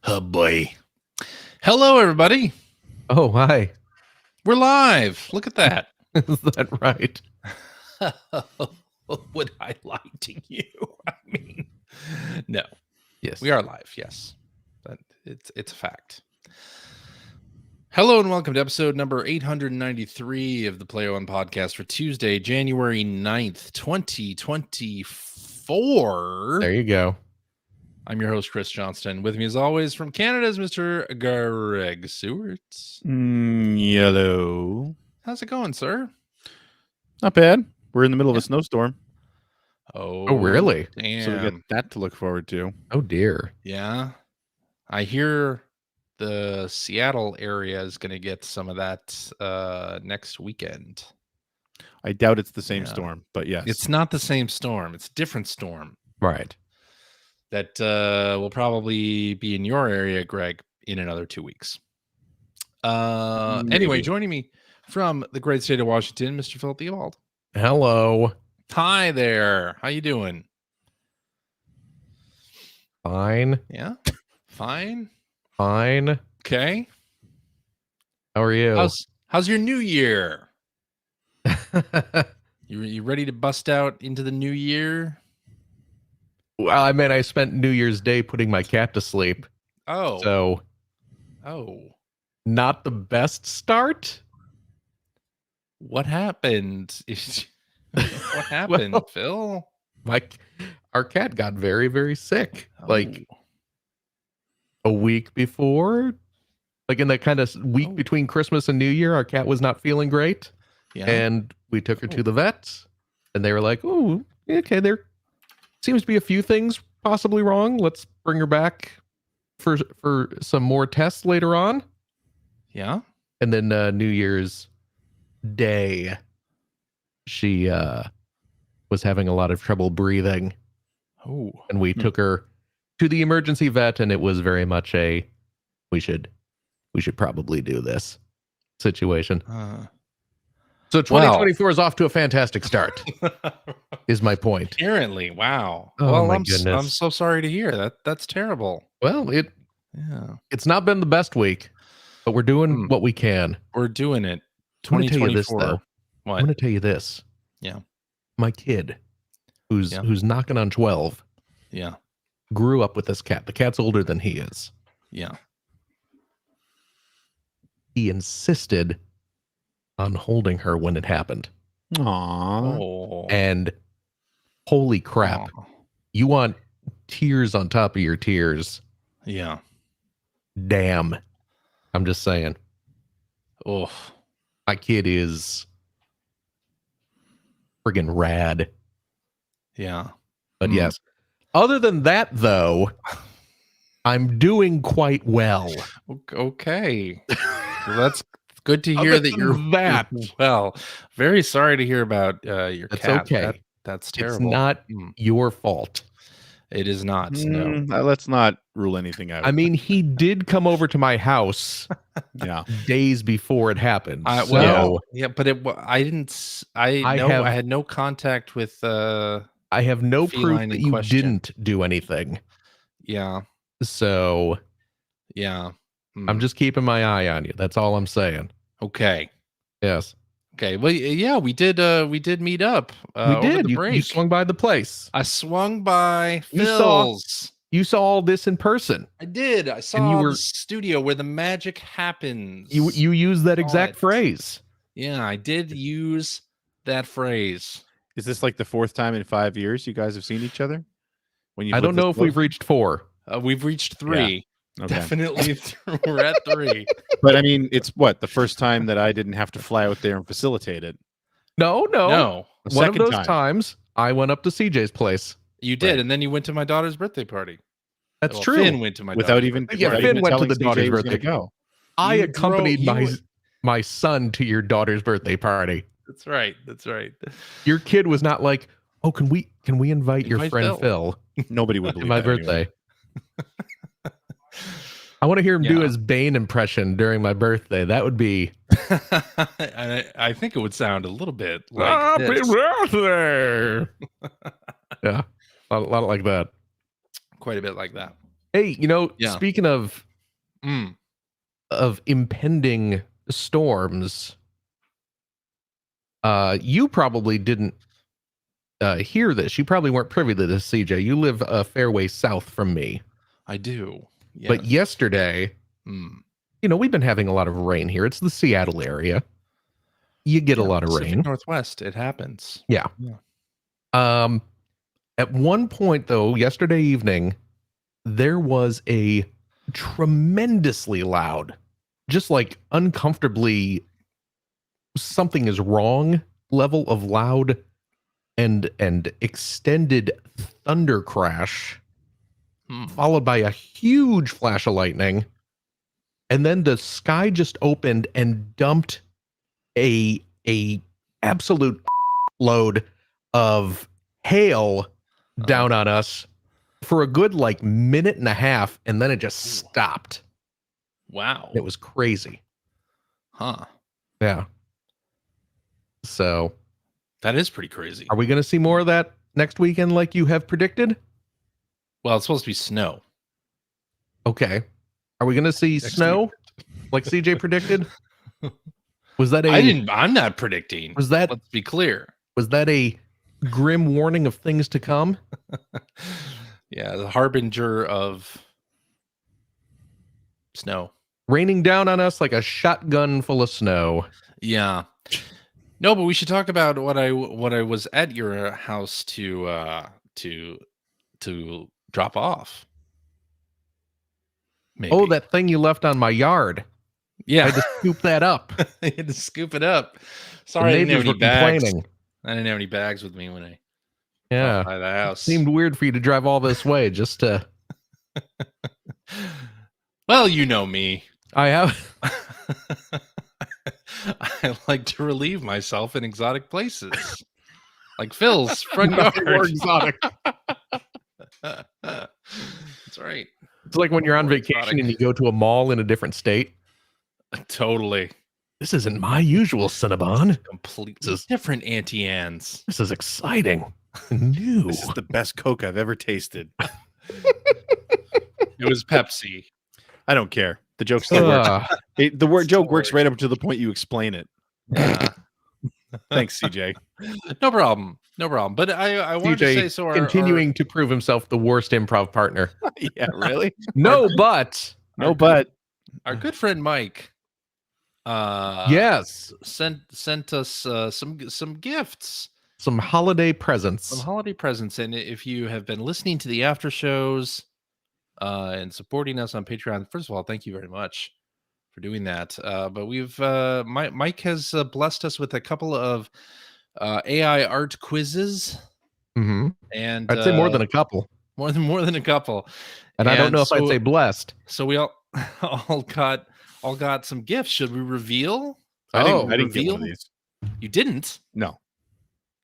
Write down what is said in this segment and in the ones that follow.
Oh boy. Hello, everybody. Oh, hi. We're live. Look at that. Is that right? Would I lie to you? I mean, no. Yes. We are live, yes. But it's a fact. Hello and welcome to episode number 893 of the Play On podcast for Tuesday, January 9th, 2024. There you go. I'm your host, Chris Johnston. With me, as always, from Canada is Mr. Greg Seward. Yellow. How's it going, sir? Not bad. We're in the middle of a snowstorm, Oh, really? Damn. so we got that to look forward to. Oh, dear. Yeah. I hear the Seattle area is going to get some of that next weekend. I doubt it's the same Yeah. storm, but yes. It's not the same storm. It's a different storm Right. that will probably be in your area, Greg, in another 2 weeks. Anyway, Maybe. joining me from the great state of Washington, Mr. Philip Theobald. Hello. Hi there. How you doing? Fine. Yeah? Fine? Fine. Okay. How are you? How's your new year? You ready to bust out into the new year? Well, I mean, I spent New Year's Day putting my cat to sleep. Oh. So, not the best start. What happened? What happened, Well, Phil? Our cat got very, very sick. Oh. Like a week before. Like in that kind of week Oh. between Christmas and New Year, our cat was not feeling great. Yeah. And we took her to the vet, and they were like, "Oh, okay, there seems to be a few things possibly wrong. Let's bring her back for some more tests later on." Yeah. And then New Year's Day, she was having a lot of trouble breathing, Oh. and we took her to the emergency vet, and it was very much a we should probably do this situation. So 2024 is off to a fantastic start. Is my point. Apparently, wow. Oh, well, my I'm goodness. so sorry to hear that. That's terrible. Well, Yeah. it's not been the best week, but we're doing what we can. We're doing it. I'm gonna tell you this, 2024. though. What? I'm going to tell you this. Yeah. My kid, who's knocking on 12, Yeah. grew up with this cat. The cat's older than he is. Yeah. He insisted on holding her when it happened. Aww. Oh. And holy crap, Oh. you want tears on top of your tears. Yeah. Damn. I'm just saying. Oh. My kid is friggin' rad. Yeah. But yes. Other than that, though, I'm doing quite well. Okay. Well, that's good to hear Other that than you're that. well. Very sorry to hear about your That's cat. okay. That's It's terrible. not your fault. It is not. No. Let's not rule anything out. I mean, he did come over to my house yeah. days before it happened. Well, yeah, but I didn't. I had no contact with. I have no proof feline that in you question. didn't do anything. Yeah. So Yeah. I'm just keeping my eye on you. That's all I'm saying. Okay. Yes. Okay. Well, yeah, we did meet up. We over did. the You break. swung by the place. I swung by You saw- Phil's. You saw all this in person. I did. I saw you were- the studio where the magic happens. You used that Saw exact it. phrase. Yeah, I did use that phrase. Is this like the fourth time in 5 years you guys have seen each other? When I don't know if we've reached 4. We've reached 3. Okay. Definitely, we're at 3. But I mean, it's what, the first time that I didn't have to fly out there and facilitate it. No. No, The One of second those times, I went up to CJ's place. you did, Right. and then you went to my daughter's birthday party. That's Well, true. Finn went to my Without daughter's even, birthday Yeah, party. Finn went to telling the CJ daughter's he was gonna birthday. go. I You accompanied drove- my son to your daughter's birthday party. That's right. That's right. Your kid was not like, "Oh, can we invite your Invite friend Phil Nobody would to believe my that anyway. birthday?" I want to hear him do Yeah. his Bane impression during my birthday. That would be I think it would sound a little bit like Happy this. birthday. Yeah, a lot like that. Quite a bit like that. Hey, Yeah. speaking of impending storms, you probably didn't hear this. You probably weren't privy to this, CJ. You live a fair way south from me. I do. But yesterday, we've been having a lot of rain here. It's the Seattle area. You get a lot of Pacific rain. Northwest. It happens. Yeah. At one point, though, yesterday evening, there was a tremendously loud, just like uncomfortably something is wrong level of loud and extended thunder crash, followed by a huge flash of lightning. And then the sky just opened and dumped a absolute load of hail down on us for a good minute and a half, and then it just stopped. Wow. It was crazy. Huh. Yeah. So that is pretty crazy. Are we going to see more of that next weekend like you have predicted? Well, it's supposed to be snow. Okay. Are we going to see snow like CJ predicted? Was that I'm not predicting. Let's be clear. Was that a grim warning of things to come? Yeah, the harbinger of snow raining down on us like a shotgun full of snow. Yeah. No, but we should talk about what I was at your house to drop off. Maybe. Oh, that thing you left on my yard. Yeah, I had to scoop that up. I had to scoop it up. Sorry, I didn't have any bags. I didn't have any bags with me when I by the house. It seemed weird for you to drive all this way just to. Well, you know me. I have. I like to relieve myself in exotic places, like Phil's front yard. More exotic. That's right. It's like when you're on vacation and you go to a mall in a different state. Totally. This isn't my usual Cinnabon. Completely different Auntie Anne's. This is exciting. New. This is the best Coke I've ever tasted. It was Pepsi. I don't care. The joke still works. The word joke works right up to the point you explain it. Yeah. Thanks, CJ. No problem. No problem. But I wanted CJ to say continuing to prove himself the worst improv partner. Yeah, really? No, but our good friend Mike. Yes, sent us some gifts, some holiday presents, and if you have been listening to the after shows and supporting us on Patreon, first of all, thank you very much for doing that. But we've Mike has blessed us with a couple of AI art quizzes, and I'd say more than a couple, more than a couple, and I don't know if I'd say blessed. So we all got some gifts. Should we reveal? I didn't get one of these. You didn't? No.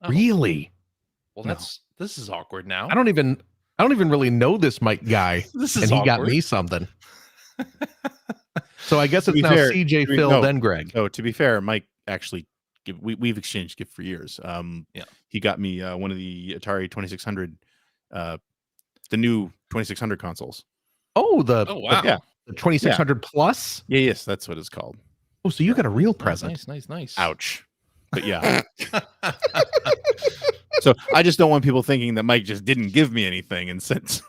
Oh. Really? Well, this is awkward now. I don't even really know this Mike guy. This is and awkward. He got me something. So I guess it's now CJ, Phil, then Greg. No, to be fair, Mike actually we've exchanged gift for years. He got me one of the Atari 2600, the new 2600 consoles. Oh, wow. The 2600 plus? Yeah, yes, that's what it's called. Oh, so you got a real present. Nice. Ouch. But yeah. So I just don't want people thinking that Mike just didn't give me anything and sent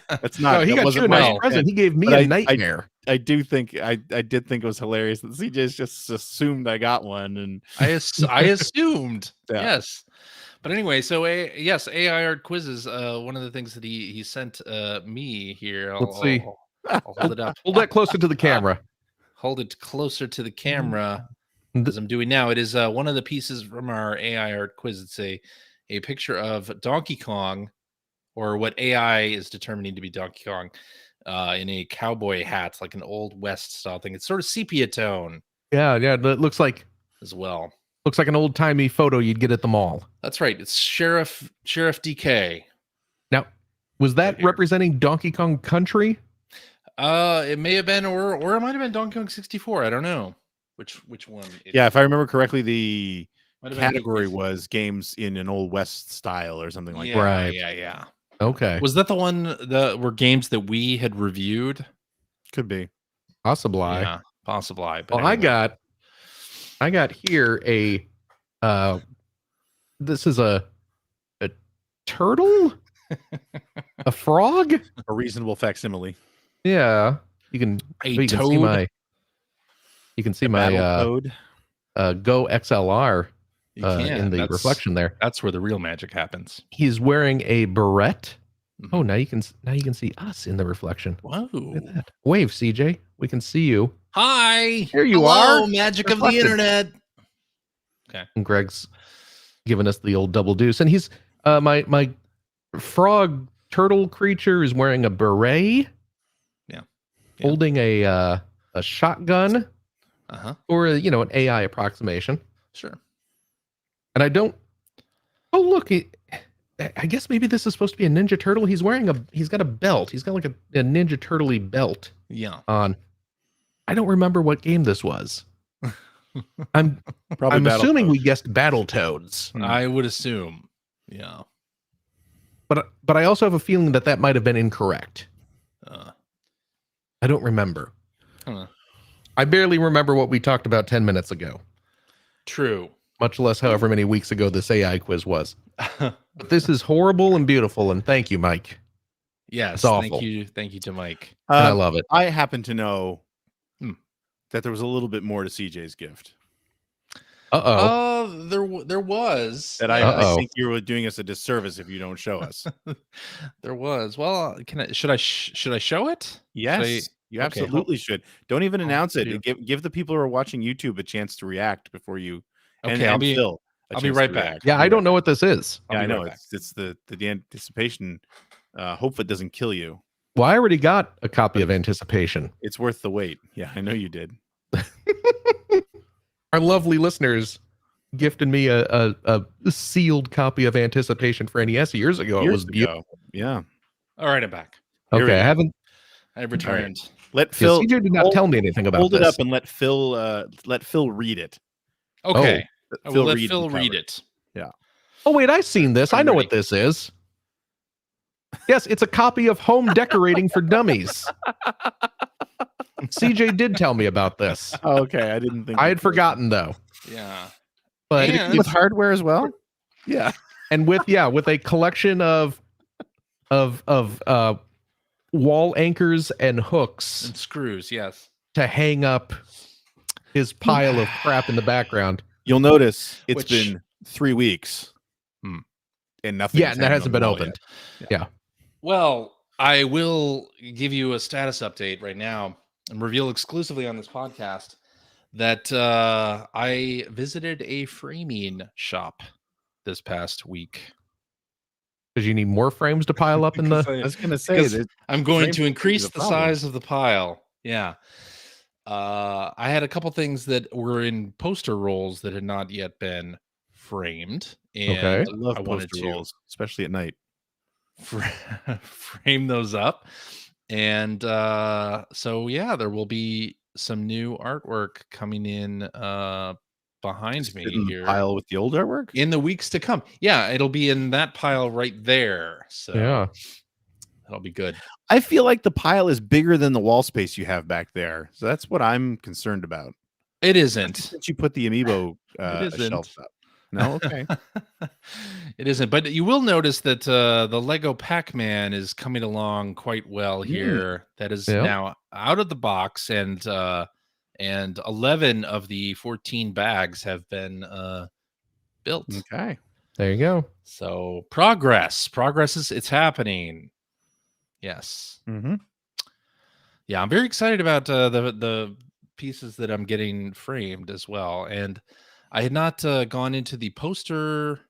that's not. No, he got you a nice present. He gave me a nightmare. I do think I did think it was hilarious that CJ just assumed I got one, and I assumed. Yes. But anyway, so AI art quizzes. One of the things that he sent me here. Let's see. I'll hold it up. Hold that closer to the camera. Hold it closer to the camera, as I'm doing now. It is one of the pieces from our AI art quiz. It's a picture of Donkey Kong, or what AI is determining to be Donkey Kong, in a cowboy hat, like an old West style thing. It's sort of sepia tone. Yeah. It looks like as well. Looks like an old timey photo you'd get at the mall. That's right. It's Sheriff DK. Now, was that right representing Donkey Kong Country? It may have been, or it might have been Donkey Kong 64. I don't know which one. Yeah, if I remember correctly, the category was games in an old West style or something like that. Right. Yeah. Okay. Was that the one that were games that we had reviewed? Could be. Possibly. Yeah, possibly. But Well, anyway. I got here a this is a turtle? A frog? A reasonable facsimile. Yeah. You can A see toad? my Battletoad. Go XLR You can. in the reflection there. That's where the real magic happens. He's wearing a beret. Mm-hmm. Oh, now you can see us in the reflection. Whoa. Look at that. Wave, CJ. We can see you. Hi. Here you Hello, are. magic Reflected. of the internet. Okay. And Greg's giving us the old double deuce. And he's my frog turtle creature is wearing a beret. Yeah. Holding a shotgun. Uh-huh. Or an AI approximation. Sure. And I don't. Oh, look. I guess maybe this is supposed to be a Ninja Turtle. He's got a belt. He's got like a Ninja Turtle-y belt. Yeah. On. I don't remember what game this was. I'm assuming we guessed Battletoads. I would assume. Yeah. But I also have a feeling that might have been incorrect. I don't remember. I barely remember what we talked about 10 minutes ago. True. Much less however many weeks ago this AI quiz was. But this is horrible and beautiful, and thank you, Mike. Yes, it's awful. Thank you to Mike. I love it. I happen to know that there was a little bit more to CJ's gift. There was. That I think you were doing us a disservice if you don't show us. There was. Well, should I show it? Yes. You absolutely should. Don't even announce it. Give the people who are watching YouTube a chance to react before you. Okay, I'll be right back. Yeah, I don't know what this is. Yeah, I know. It's the anticipation. Hope it doesn't kill you. Well, I already got a copy of Anticipation. It's worth the wait. Yeah, I know you did. Our lovely listeners gifted me a sealed copy of Anticipation for NES years ago. It was beautiful. Yeah. All right, I'm back. Okay, I returned. Right. Let Phil. CJ did not tell me anything about hold this. Hold it up and let Phil read it. Okay. I will let Phil read it. Yeah. Oh wait, I've seen this. I know what this is. Yes, it's a copy of Home Decorating for Dummies. CJ did tell me about this. Oh, okay, I didn't think I had forgotten though. Yeah. But with hardware as well? Yeah. And with a collection of wall anchors and hooks and screws, yes, to hang up his pile of crap in the background. You'll notice it's been 3 weeks and nothing. Yeah, and that hasn't been opened. Yeah. Well, I will give you a status update right now and reveal exclusively on this podcast that I visited a framing shop this past week. Because you need more frames to pile up in the. I was going to say that I'm going to increase the size of the pile. Yeah. I had a couple things that were in poster rolls that had not yet been framed. And I love poster rolls, especially at night. Frame those up. And so, yeah, there will be some new artwork coming in behind me here. Pile with the old artwork in the weeks to come. Yeah, it'll be in that pile right there. So yeah, that'll be good. I feel like the pile is bigger than the wall space you have back there, so that's what I'm concerned about. It isn't. Since you put the amiibo shelf up. No, okay. It isn't, but you will notice that the Lego Pac-Man is coming along quite well here. That is now out of the box, and 11 of the 14 bags have been built. Okay, there you go. So progress is it's happening. Yes. Mm-hmm. Yeah, I'm very excited about the pieces that I'm getting framed as well, and I had not gone into the poster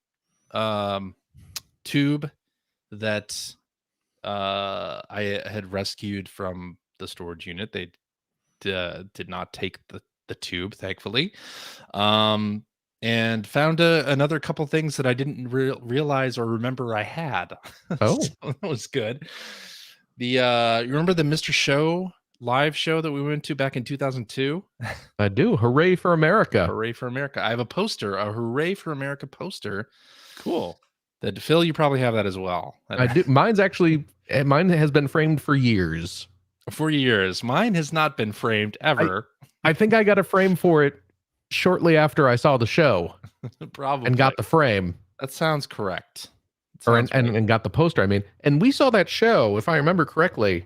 tube that I had rescued from the storage unit. They did not take the tube, thankfully, and found another couple things that I didn't realize or remember I had. Oh, so that was good. You remember the Mr. Show live show that we went to back in 2002? I do. Hooray for America. Hooray for America. I have a poster, a Hooray for America poster. Cool. That Phil, you probably have that as well. I do. Mine has been framed for years. For years. Mine has not been framed ever. I think I got a frame for it shortly after I saw the show. Probably. And got the frame. That sounds correct. And got the poster, I mean. And we saw that show, if I remember correctly,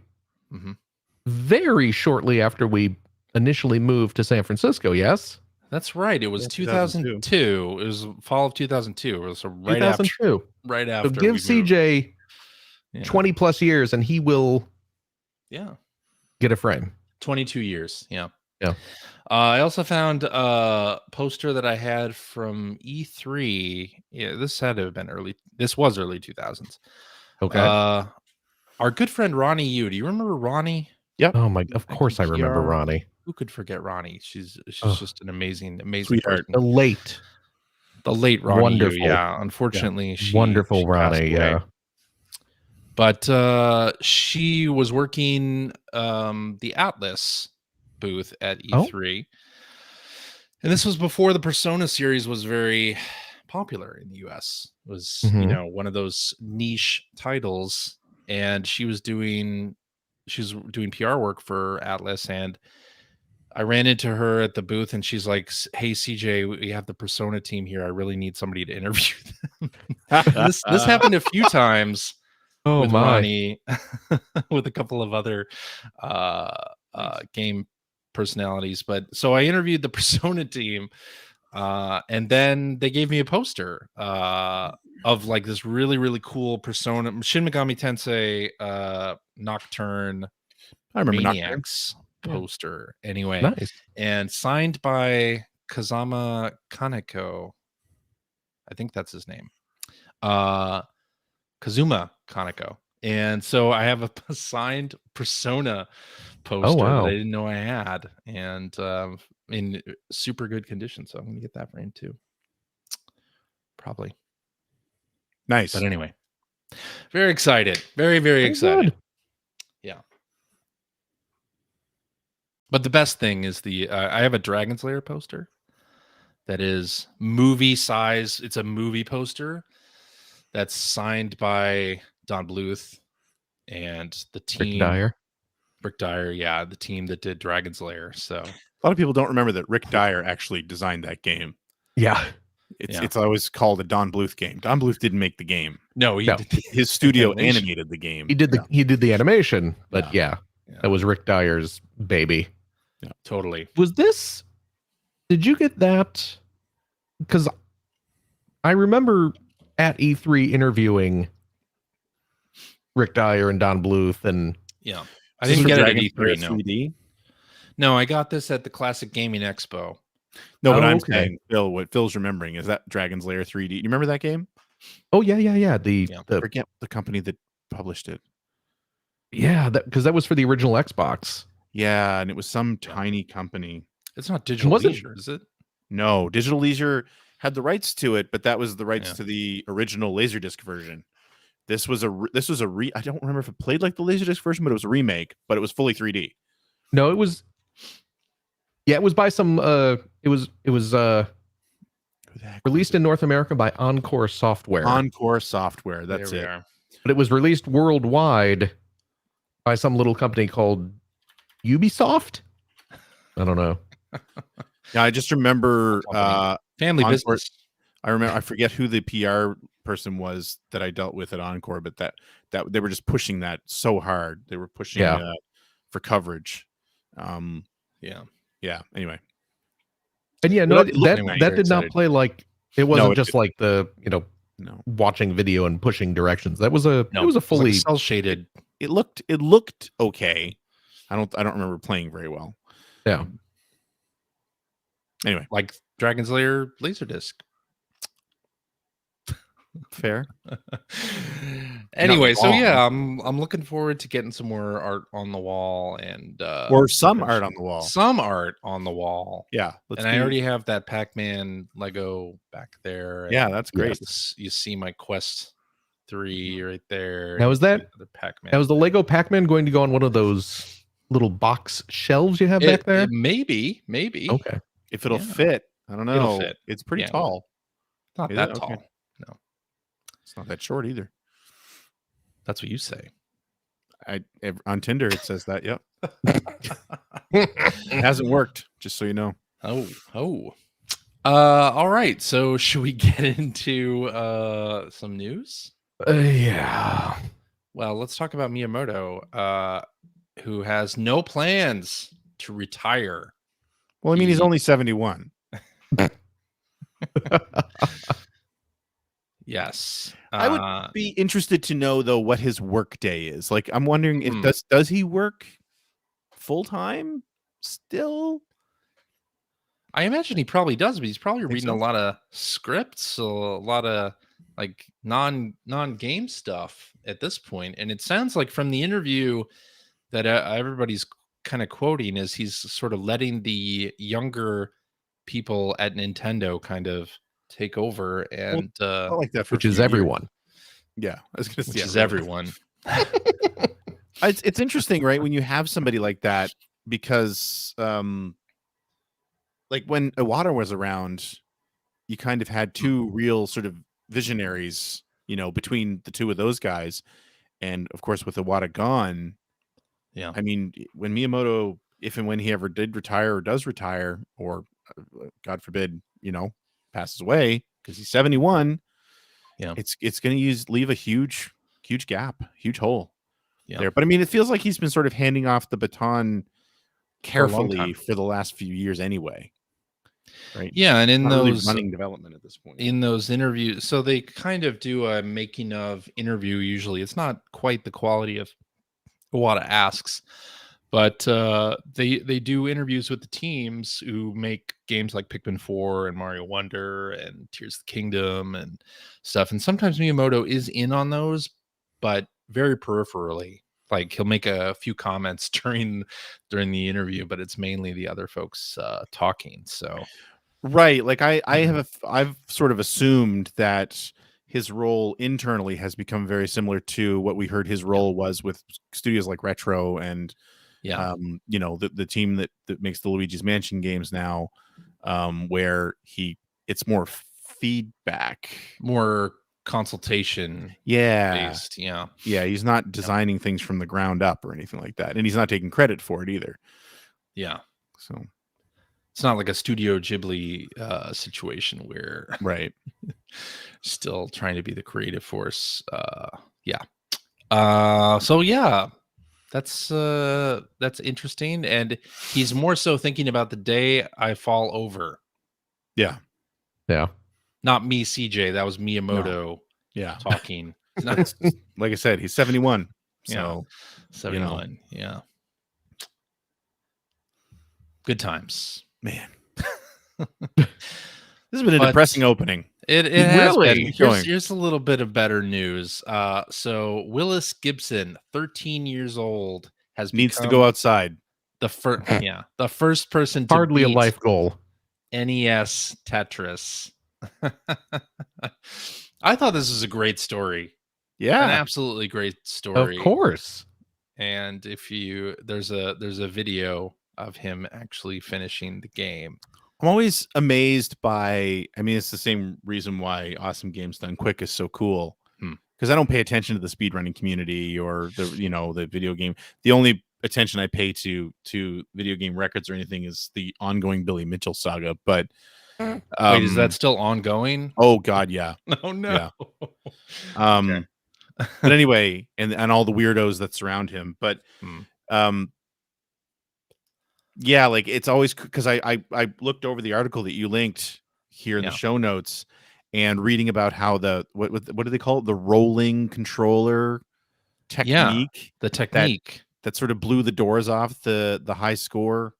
very shortly after we initially moved to San Francisco, yes? That's right. It was 2002. It was fall of 2002. It was right 2002. after. Right after. So give CJ 20 plus years and he will get a frame. 22 years. Yeah. Yeah. I also found a poster that I had from E3. Yeah, this had to have been early. This was early 2000s. Okay. Our good friend Ronnie Yu. Do you remember Ronnie? Yep. Oh my! Of course I remember Ronnie. Who could forget Ronnie? She's just an amazing sweetheart. The late Ronnie. Wonderful. Yu, yeah. Unfortunately, she wonderful she Ronnie. Yeah. But she was working the Atlas booth at E3. And this was before the Persona series was very popular in the US. It was, one of those niche titles. And she was doing PR work for Atlas. And I ran into her at the booth and she's like, "Hey, CJ, we have the Persona team here. I really need somebody to interview them." this happened a few times with Ronnie, with a couple of other game personalities. But so I interviewed the Persona team, and then they gave me a poster of like this really, really cool Persona Shin Megami Tensei Nocturne Maniacs poster. Anyway, nice. And signed by Kazama Kaneko. I think that's his name. Kazuma Kaneko. And so I have a signed Persona poster that I didn't know I had, and in super good condition. So I'm gonna get that frame too. Probably. Nice. But anyway, very excited. Very, very excited. Good. Yeah. But the best thing is I have a Dragon Slayer poster that is movie size. It's a movie poster that's signed by Don Bluth and the team. Rick Dyer, yeah, the team that did Dragon Slayer. So a lot of people don't remember that Rick Dyer actually designed that game. Yeah. It's always called a Don Bluth game. Don Bluth didn't make the game. No, his studio animated the game. He did the animation, but that was Rick Dyer's baby. Yeah, totally. Did you get that? Because I remember at E3 interviewing Rick Dyer and Don Bluth, and I didn't get it at E3. No. 3D? No, I got this at the Classic Gaming Expo. No, but I'm saying, Phil, what Phil's remembering is that Dragon's Lair 3D. You remember that game? Oh yeah. I forget the company that published it. Yeah, because that was for the original Xbox. Yeah, and it was some tiny company. It's not Digital Leisure, is it? No, Digital Leisure had the rights to it, but that was the rights to the original Laserdisc version. This was a I don't remember if it played like the Laserdisc version, but it was a remake, but it was fully 3D. No, it was. Yeah, it was by some. It was released in North America by Encore Software. Encore Software. That's it. But it was released worldwide by some little company called Ubisoft. I don't know. Yeah, I just remember family Encore, business. I forget who the PR person was that I dealt with at Encore, but that they were just pushing that so hard. They were pushing for coverage. Yeah. Anyway. And that did not play like it wasn't just like the watching video and pushing directions. That was it was a fully cell shaded. It looked okay. I don't remember playing very well. Yeah. Anyway, like Dragon's Lair Laserdisc. Fair. Anyway, so I'm looking forward to getting some more art on the wall and or some art on the wall. Some art on the wall. Yeah. I already have that Pac-Man Lego back there. Yeah, that's great. You see my Quest 3 right there. Now is that the Pac-Man? Now is the Lego Pac-Man going to go on one of those little box shelves you have back there? Maybe. Okay. If it'll fit. I don't know. It'll fit. It's pretty tall. Not that tall. No. It's not that short either. That's what you say. On Tinder it says that. Yep. It hasn't worked, just so you know. Oh. All right. So should we get into some news? Yeah. Well, let's talk about Miyamoto, who has no plans to retire. Well, I mean, he's only 71. Yes. I would be interested to know, though, what his work day is. Like, I'm wondering if does he work full time still? I imagine he probably does, but he's probably reading a lot of scripts, a lot of like non-game stuff at this point. And it sounds like from the interview that everybody's kind of quoting is he's sort of letting the younger people at Nintendo kind of take over, and I like that, which is everyone. Yeah, I was gonna say, which is everyone. It's interesting, right? When you have somebody like that, because like when Iwata was around, you kind of had two real sort of visionaries, between the two of those guys. And of course, with Iwata gone, yeah, I mean, when Miyamoto, if and when he ever did retire or does retire, or God forbid, passes away, because he's 71, it's going to leave a huge gap, huge hole there. But I mean, it feels like he's been sort of handing off the baton carefully for the last few years anyway. Right. Yeah, and in those running development at this point, in those interviews, so they kind of do a making of interview. Usually, it's not quite the quality of Iwata Asks, but they do interviews with the teams who make games like Pikmin 4 and Mario Wonder and Tears of the Kingdom and stuff. And sometimes Miyamoto is in on those, but very peripherally. Like he'll make a few comments during the interview, but it's mainly the other folks talking. So, right, like I've sort of assumed that his role internally has become very similar to what we heard his role was with studios like Retro and the team that makes the Luigi's Mansion games now, where it's more feedback, more consultation based. He's not designing things from the ground up or anything like that, and he's not taking credit for it either. So it's not like a Studio Ghibli situation where still trying to be the creative force. That's interesting, and he's more so thinking about the day I fall over. Not me, CJ. That was Miyamoto. Talking. Like I said, he's 71. So 71. Good times, man. This has been a depressing opening. It has been. Here's a little bit of better news. So Willis Gibson, 13 years old, needs to go outside. The first person to hardly a life goal. NES Tetris. I thought this was a great story. An absolutely great story. Of course. And there's a video of him actually finishing the game. I'm always amazed by, it's the same reason why Awesome Games Done Quick is so cool. Because I don't pay attention to the speedrunning community or the video game. The only attention I pay to video game records or anything is the ongoing Billy Mitchell saga. But wait, is that still ongoing? Oh God, yeah. Oh no. Yeah. But anyway, and all the weirdos that surround him. But like it's always, because I looked over the article that you linked here in the show notes, and reading about how what do they call it, the rolling controller technique, the technique that sort of blew the doors off the high score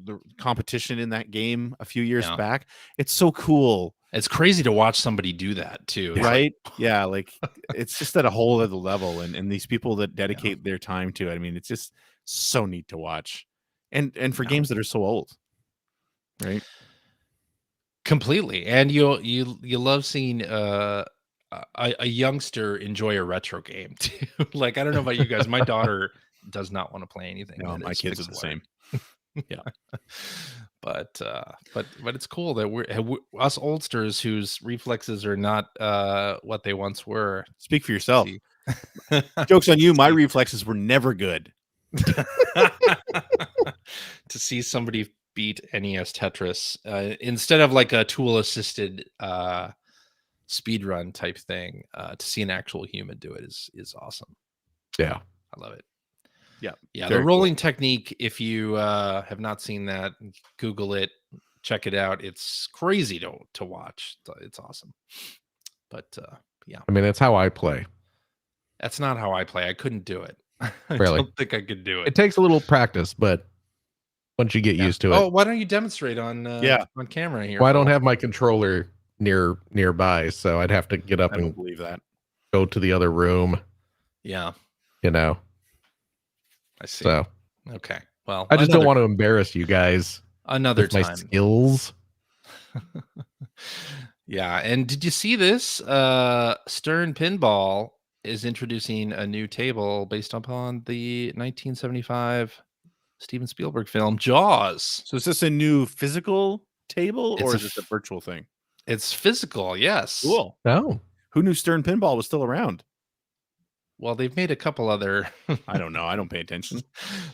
the competition in that game a few years back. It's so cool. It's crazy to watch somebody do that too, right? Like it's just at a whole other level, and these people that dedicate their time to it, it's just so neat to watch, and for games that are so old, right? Completely. And you love seeing a youngster enjoy a retro game too. Like, I don't know about you guys, my daughter does not want to play anything. No, my kids are the same. Yeah. But it's cool that we're us oldsters whose reflexes are not what they once were. Speak for yourself. See. Joke's on you. My reflexes were never good. To see somebody beat NES Tetris instead of like a tool assisted speed run type thing, to see an actual human do it is awesome. Yeah, I love it. Yeah, the rolling technique, if you have not seen that, Google it, check it out. It's crazy to watch. It's awesome. But yeah, I mean, that's how I play. that's not how I play. I couldn't do it. I Really? don't think I could do it. It takes a little practice, but once you get used to it. Oh, why don't you demonstrate on camera here? Well, I don't have my controller nearby, so I'd have to get up I don't and believe that. go to the other room. Yeah, You know. I see. So okay, well, I just don't want to embarrass you guys. Another with time. my skills. Yeah, and did you see this? Stern Pinball is introducing a new table based upon the 1975 Steven Spielberg film Jaws. So is this a new physical table or is it a virtual thing? It's physical, yes. Cool. Oh. Who knew Stern Pinball was still around? Well, they've made a couple other I don't know. I don't pay attention.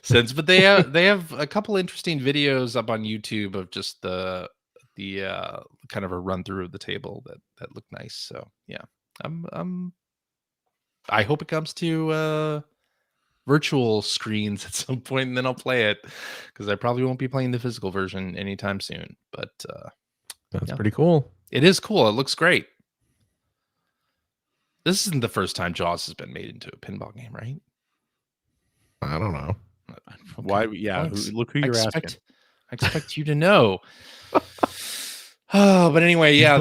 since, but they have a couple interesting videos up on YouTube of just the kind of a run through of the table that look nice. So yeah, I hope it comes to virtual screens at some point, and then I'll play it because I probably won't be playing the physical version anytime soon. But that's pretty cool. It is cool. It looks great. This isn't the first time Jaws has been made into a pinball game, right? I don't know. Okay. Why? Yeah. Look who you're asking. I expect you to know. Oh, but anyway, yeah,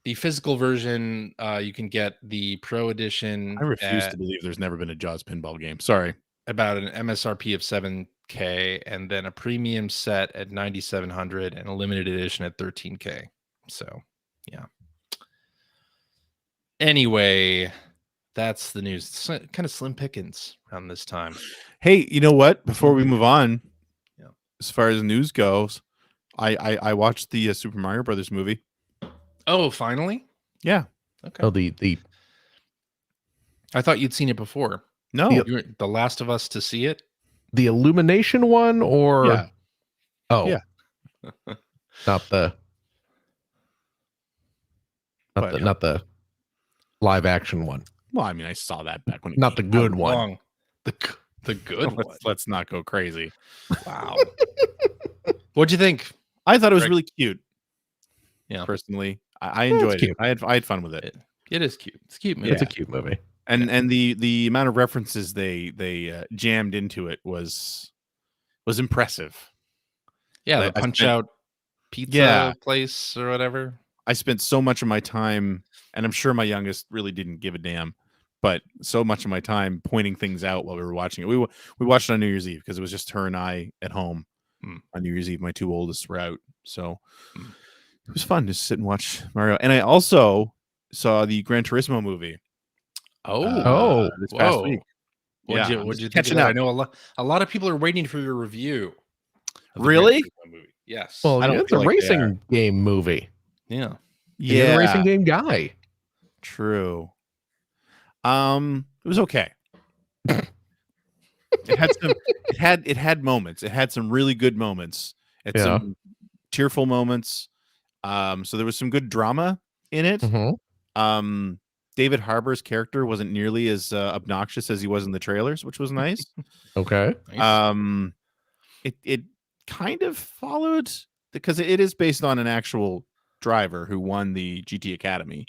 the physical version, you can get the Pro Edition. I refuse to believe there's never been a Jaws pinball game. Sorry. About an MSRP of $7K, and then a premium set at $9,700 and a limited edition at $13K. So, yeah. Anyway, that's the news. It's kind of slim pickings around this time. Hey, you know what? Before we move on, yeah, as far as news goes, I watched the Super Mario Brothers movie. Oh, finally? Yeah. Okay. Oh, the I thought you'd seen it before. No, you were the last of us to see it. The Illumination one, or yeah. Oh, yeah, not the live action one. Well, I mean, I saw that back when. Not the good one. The good one. Let's not go crazy. Wow. What'd you think? I thought it was really cute. Yeah, personally, I enjoyed it. I had fun with it. It is cute. It's a cute movie. It's a cute movie. And the amount of references they jammed into it was impressive. Yeah, the Punch Out pizza place or whatever. I spent so much of my time, and I'm sure my youngest really didn't give a damn, but so much of my time pointing things out while we were watching it. We watched it on New Year's Eve because it was just her and I at home on New Year's Eve. My two oldest were out, so it was fun to sit and watch Mario. And I also saw the Gran Turismo movie. This past week. What'd you think of that? I know a lot of people are waiting for your review. Really? Movie. Yes. Well, it's a racing game movie. Yeah. You're a racing game guy. True. It was okay. It had moments. It had some really good moments. It had some tearful moments. So there was some good drama in it. Mm-hmm. David Harbour's character wasn't nearly as obnoxious as he was in the trailers, which was nice. Okay. It kind of followed because it is based on an actual driver who won the GT Academy,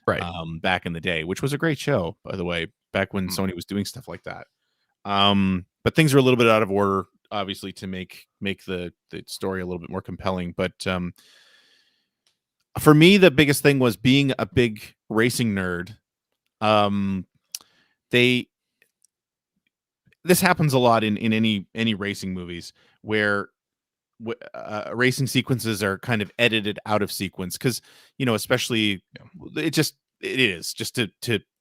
right? Back in the day, which was a great show, by the way, back when Sony was doing stuff like that. But things are a little bit out of order, obviously, to make the story a little bit more compelling. But for me, the biggest thing was being a big racing nerd. This happens a lot in any racing movies where racing sequences are kind of edited out of sequence because, especially it is just to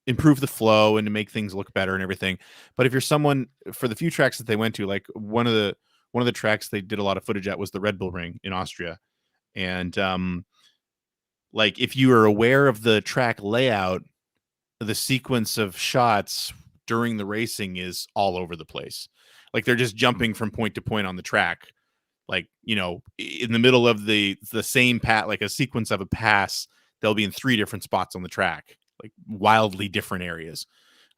improve the flow and to make things look better and everything. But if you're someone, for the few tracks that they went to, like one of one of the tracks they did a lot of footage at was the Red Bull Ring in Austria. And like if you are aware of the track layout, the sequence of shots during the racing is all over the place. Like they're just jumping from point to point on the track. Like, you know, in the middle of the same like a sequence of a pass, they'll be in 3 different spots on the track, like wildly different areas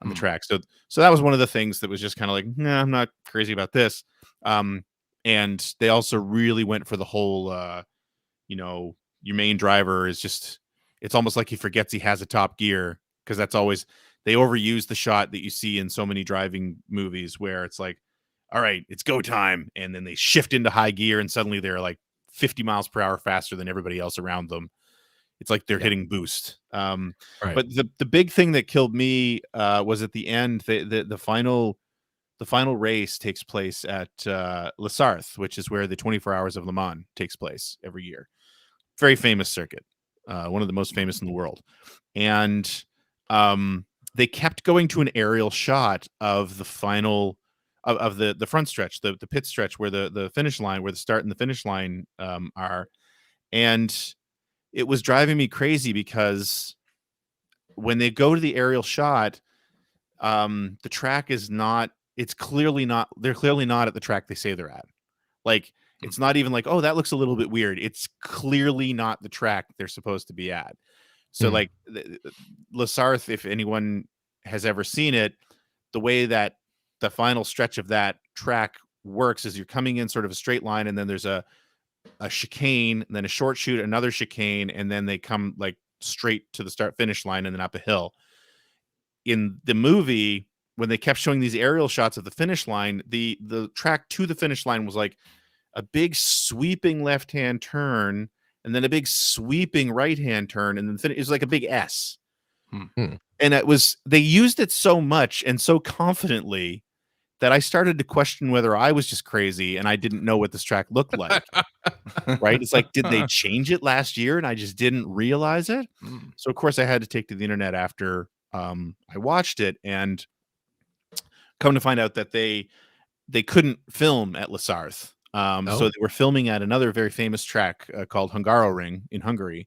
on the track. So that was one of the things that was just kind of like, nah, I'm not crazy about this. And they also really went for the whole, you know, your main driver is just, it's almost like he forgets he has a top gear, because that's always, they overuse the shot that you see in so many driving movies where it's like, all right, it's go time. And then they shift into high gear and suddenly they're like 50 miles per hour faster than everybody else around them. It's like they're hitting boost. Right. But the big thing that killed me was at the end, the final race takes place at Les Sarthes, which is where the 24 Hours of Le Mans takes place every year. Very famous circuit, one of the most famous in the world. And they kept going to an aerial shot of the final of the front stretch, the pit stretch, where the finish line, where the start and the finish line are. And it was driving me crazy because when they go to the aerial shot, the track is not, it's clearly not, they're clearly not at the track they say they're at. Like, it's not even like, oh, that looks a little bit weird. It's clearly not the track they're supposed to be at. So like Les Sarthes, if anyone has ever seen it, the way that the final stretch of that track works is you're coming in sort of a straight line, and then there's a chicane, and then a short shoot, another chicane, and then they come like straight to the start finish line and then up a hill. In the movie, when they kept showing these aerial shots of the finish line, the track to the finish line was like a big sweeping left-hand turn, and then a big sweeping right-hand turn, and then it was like a big S. And it was, they used it so much and so confidently that I started to question whether I was just crazy and I didn't know what this track looked like. Right? It's like, did they change it last year and I just didn't realize it? So of course I had to take to the internet after I watched it, and come to find out that they couldn't film at Les Sarthes. So they were filming at another very famous track called Hungaroring in Hungary.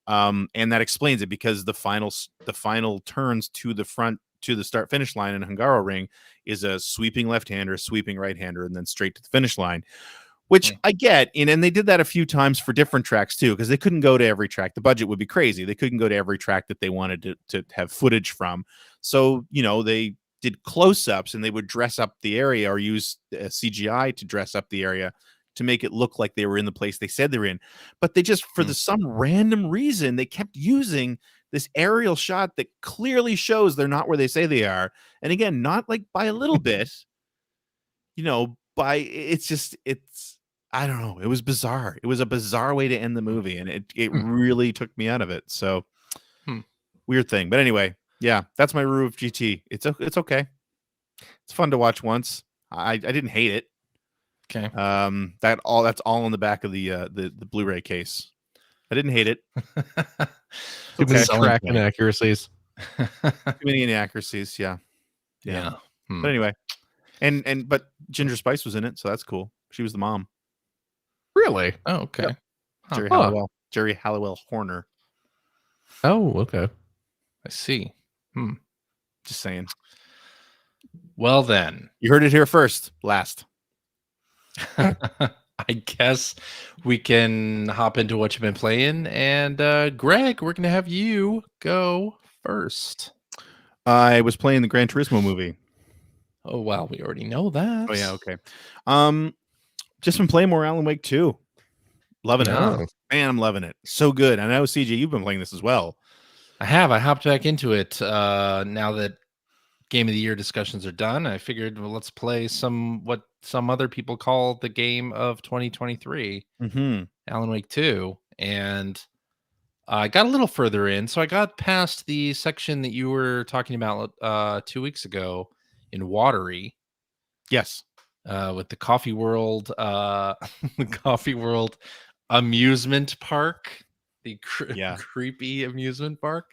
And that explains it, because the final turns to the front, to the start finish line in Hungaroring is a sweeping left-hander, sweeping right-hander, and then straight to the finish line, which I get. And they did that a few times for different tracks too, because they couldn't go to every track. The budget would be crazy. They couldn't go to every track that they wanted to have footage from. So, you know, they did close-ups, and they would dress up the area or use CGI to dress up the area to make it look like they were in the place they said they were in. But they just, for some random reason, they kept using this aerial shot that clearly shows they're not where they say they are. And again, not like by a little bit, you know, it's I don't know. It was bizarre. It was a bizarre way to end the movie, and it really took me out of it. So weird thing. But anyway, yeah, that's my review of GT. It's okay. It's fun to watch once. I didn't hate it. Okay. That's all on the back of the Blu-ray case. I didn't hate it. Too many track inaccuracies. Too many inaccuracies. Yeah. But anyway, but Ginger Spice was in it, so that's cool. She was the mom. Really? Oh, okay. Yep. Jerry Halliwell Horner. Oh, okay. I see. Just saying. Well, then you heard it here first. Last. I guess we can hop into what you've been playing. And Greg, we're going to have you go first. I was playing the Gran Turismo movie. Oh, wow. We already know that. Oh, yeah. Okay. Just been playing more Alan Wake 2. Loving it. Man, I'm loving it. So good. I know, CJ, you've been playing this as well. I have. I hopped back into it now that Game of the Year discussions are done. I figured, well, let's play what some other people call the game of 2023, Alan Wake 2. And I got a little further in. So I got past the section that you were talking about 2 weeks ago in Watery. Yes. With the Coffee World, the Coffee World amusement park. The creepy amusement park.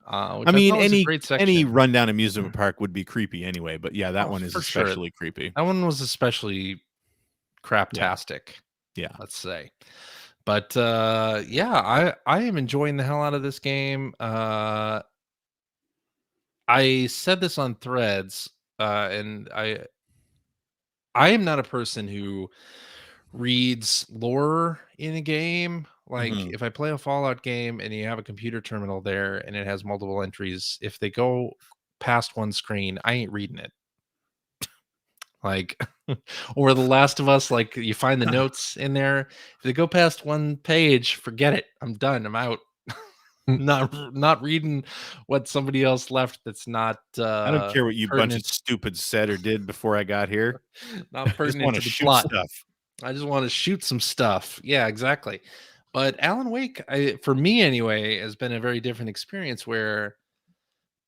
I mean, any rundown amusement park would be creepy anyway, but yeah, that one is especially creepy. That one was especially craptastic. Yeah. Let's say. But yeah, I am enjoying the hell out of this game. I said this on Threads, and I am not a person who reads lore in a game. Like if I play a Fallout game and you have a computer terminal there and it has multiple entries, if they go past one screen, I ain't reading it. Like, or The Last of Us, like you find the notes in there. If they go past one page, forget it. I'm done. I'm out. not reading what somebody else left. That's not. I don't care what you bunch of pertinent. stupid said or did before I got here. Not I just pertinent want to to the shoot plot. stuff. I just want to shoot some stuff. Yeah, exactly. But Alan Wake, for me anyway, has been a very different experience where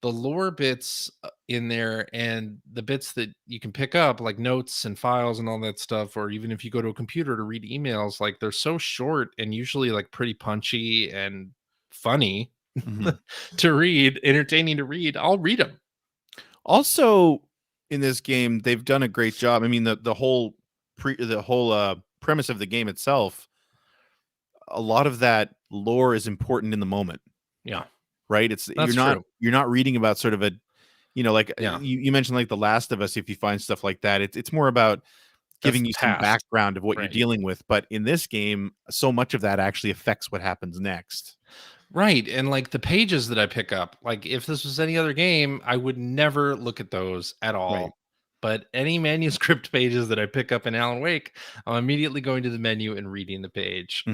the lore bits in there and the bits that you can pick up, like notes and files and all that stuff, or even if you go to a computer to read emails, like they're so short and usually like pretty punchy and funny to read, entertaining to read. I'll read them. Also, in this game, they've done a great job. I mean, the whole premise of the game itself, a lot of that lore is important in the moment. Yeah. Right. You're not reading about sort of a, like you mentioned, like The Last of Us. If you find stuff like that, it's more about giving you some background of what you're dealing with. But in this game, so much of that actually affects what happens next. Right. And like the pages that I pick up, like if this was any other game, I would never look at those at all. Right. But any manuscript pages that I pick up in Alan Wake, I'm immediately going to the menu and reading the page.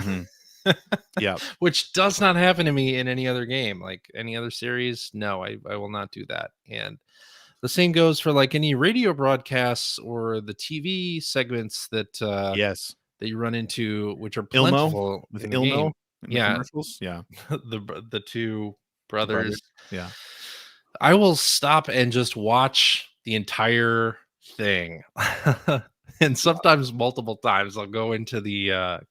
Yeah. Which does not happen to me in any other game, like any other series. No, I will not do that. And the same goes for like any radio broadcasts or the TV segments that that you run into, which are plentiful with in the game. Commercials. Yeah. the two brothers. Yeah. I will stop and just watch the entire thing. And sometimes multiple times I'll go into the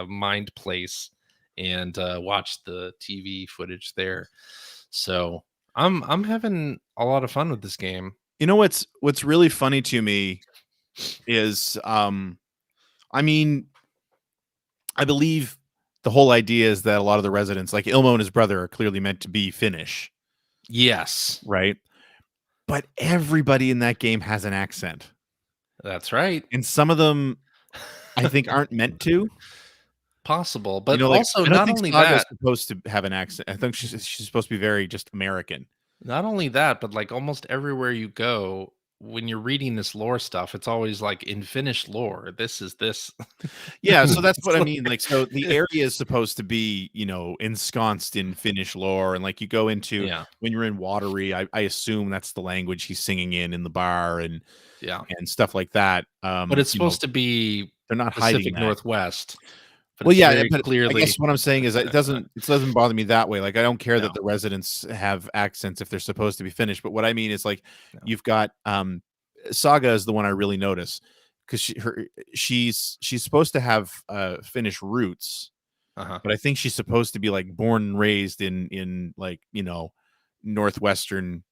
Mind Place and watch the TV footage there. So I'm having a lot of fun with this game. You know what's really funny to me is I mean, I believe the whole idea is that a lot of the residents, like Ilmo and his brother, are clearly meant to be Finnish. Yes. Right. But everybody in that game has an accent. That's right. And some of them, I think, aren't meant to. Possible. But also, not only Saga's supposed to have an accent. I think she's supposed to be very just American. Not only that, but like almost everywhere you go, when you're reading this lore stuff, it's always like in Finnish lore, this is this. Yeah, so that's what I mean. Like, so the area is supposed to be, ensconced in Finnish lore, and like you go into when you're in Watery, I assume that's the language he's singing in the bar and stuff like that. But it's supposed to be they're not Pacific hiding that. Northwest. Well, yeah, but clearly, I guess what I'm saying is it doesn't bother me that way. Like, I don't care that the residents have accents if they're supposed to be Finnish. But what I mean is, like, you've got Saga is the one I really notice because she's supposed to have Finnish roots, but I think she's supposed to be like born and raised in like the northwestern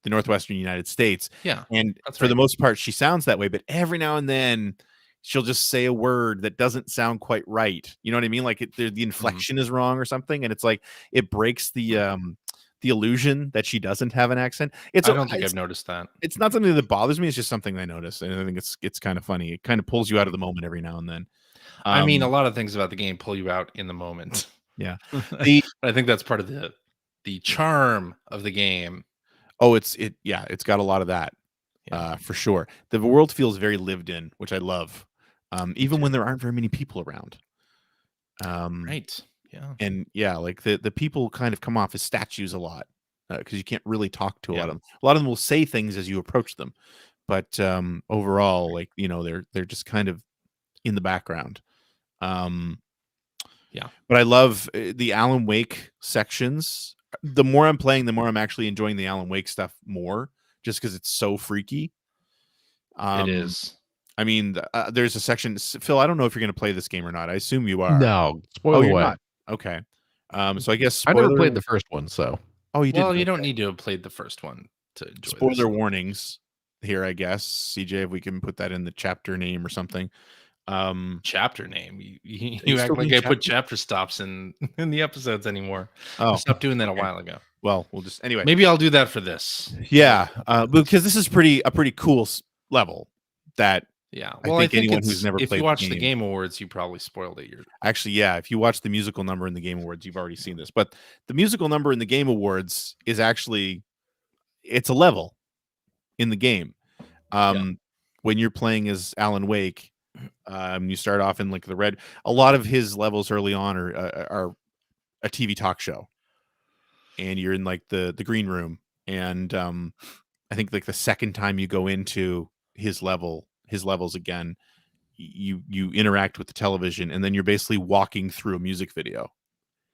United States. Yeah, and for the most part, she sounds that way. But every now and then, she'll just say a word that doesn't sound quite right. You know what I mean? Like the inflection is wrong or something. And it's like, it breaks the illusion that she doesn't have an accent. I don't think I've noticed that. It's not something that bothers me. It's just something I notice. And I think it's kind of funny. It kind of pulls you out of the moment every now and then. I mean, a lot of things about the game pull you out in the moment. Yeah. I think that's part of the charm of the game. Oh, it's got a lot of that. For sure. The world feels very lived in, which I love. Even when there aren't very many people around. Right. Yeah. And like the people kind of come off as statues a lot because you can't really talk to a lot of them. A lot of them will say things as you approach them, but overall, like they're just kind of in the background. But I love the Alan Wake sections. The more I'm playing, the more I'm actually enjoying the Alan Wake stuff more, just because it's so freaky. It is. I mean, there's a section. Phil, I don't know if you're going to play this game or not. I assume you are. No, spoiler away. You're not. Okay. So I guess I never played the first one, so. Oh, you did. Well, you don't need to have played the first one to enjoy spoiler warnings here, I guess. CJ, if we can put that in the chapter name or something. Chapter name. You act like I put chapter stops in the episodes anymore. Oh, I stopped doing that a while ago. Well, we'll just anyway. Maybe I'll do that for this. Yeah, because this is a pretty cool level. That Well, I think anyone who's never if played you watch the the Game Awards, you probably spoiled it. Actually, yeah. If you watch the musical number in the Game Awards, you've already seen this. But the musical number in the Game Awards is actually it's a level in the game. When you're playing as Alan Wake, you start off in like the red. A lot of his levels early on are a TV talk show, and you're in like the green room. And I think like the second time you go into his levels again, you interact with the television, and then you're basically walking through a music video.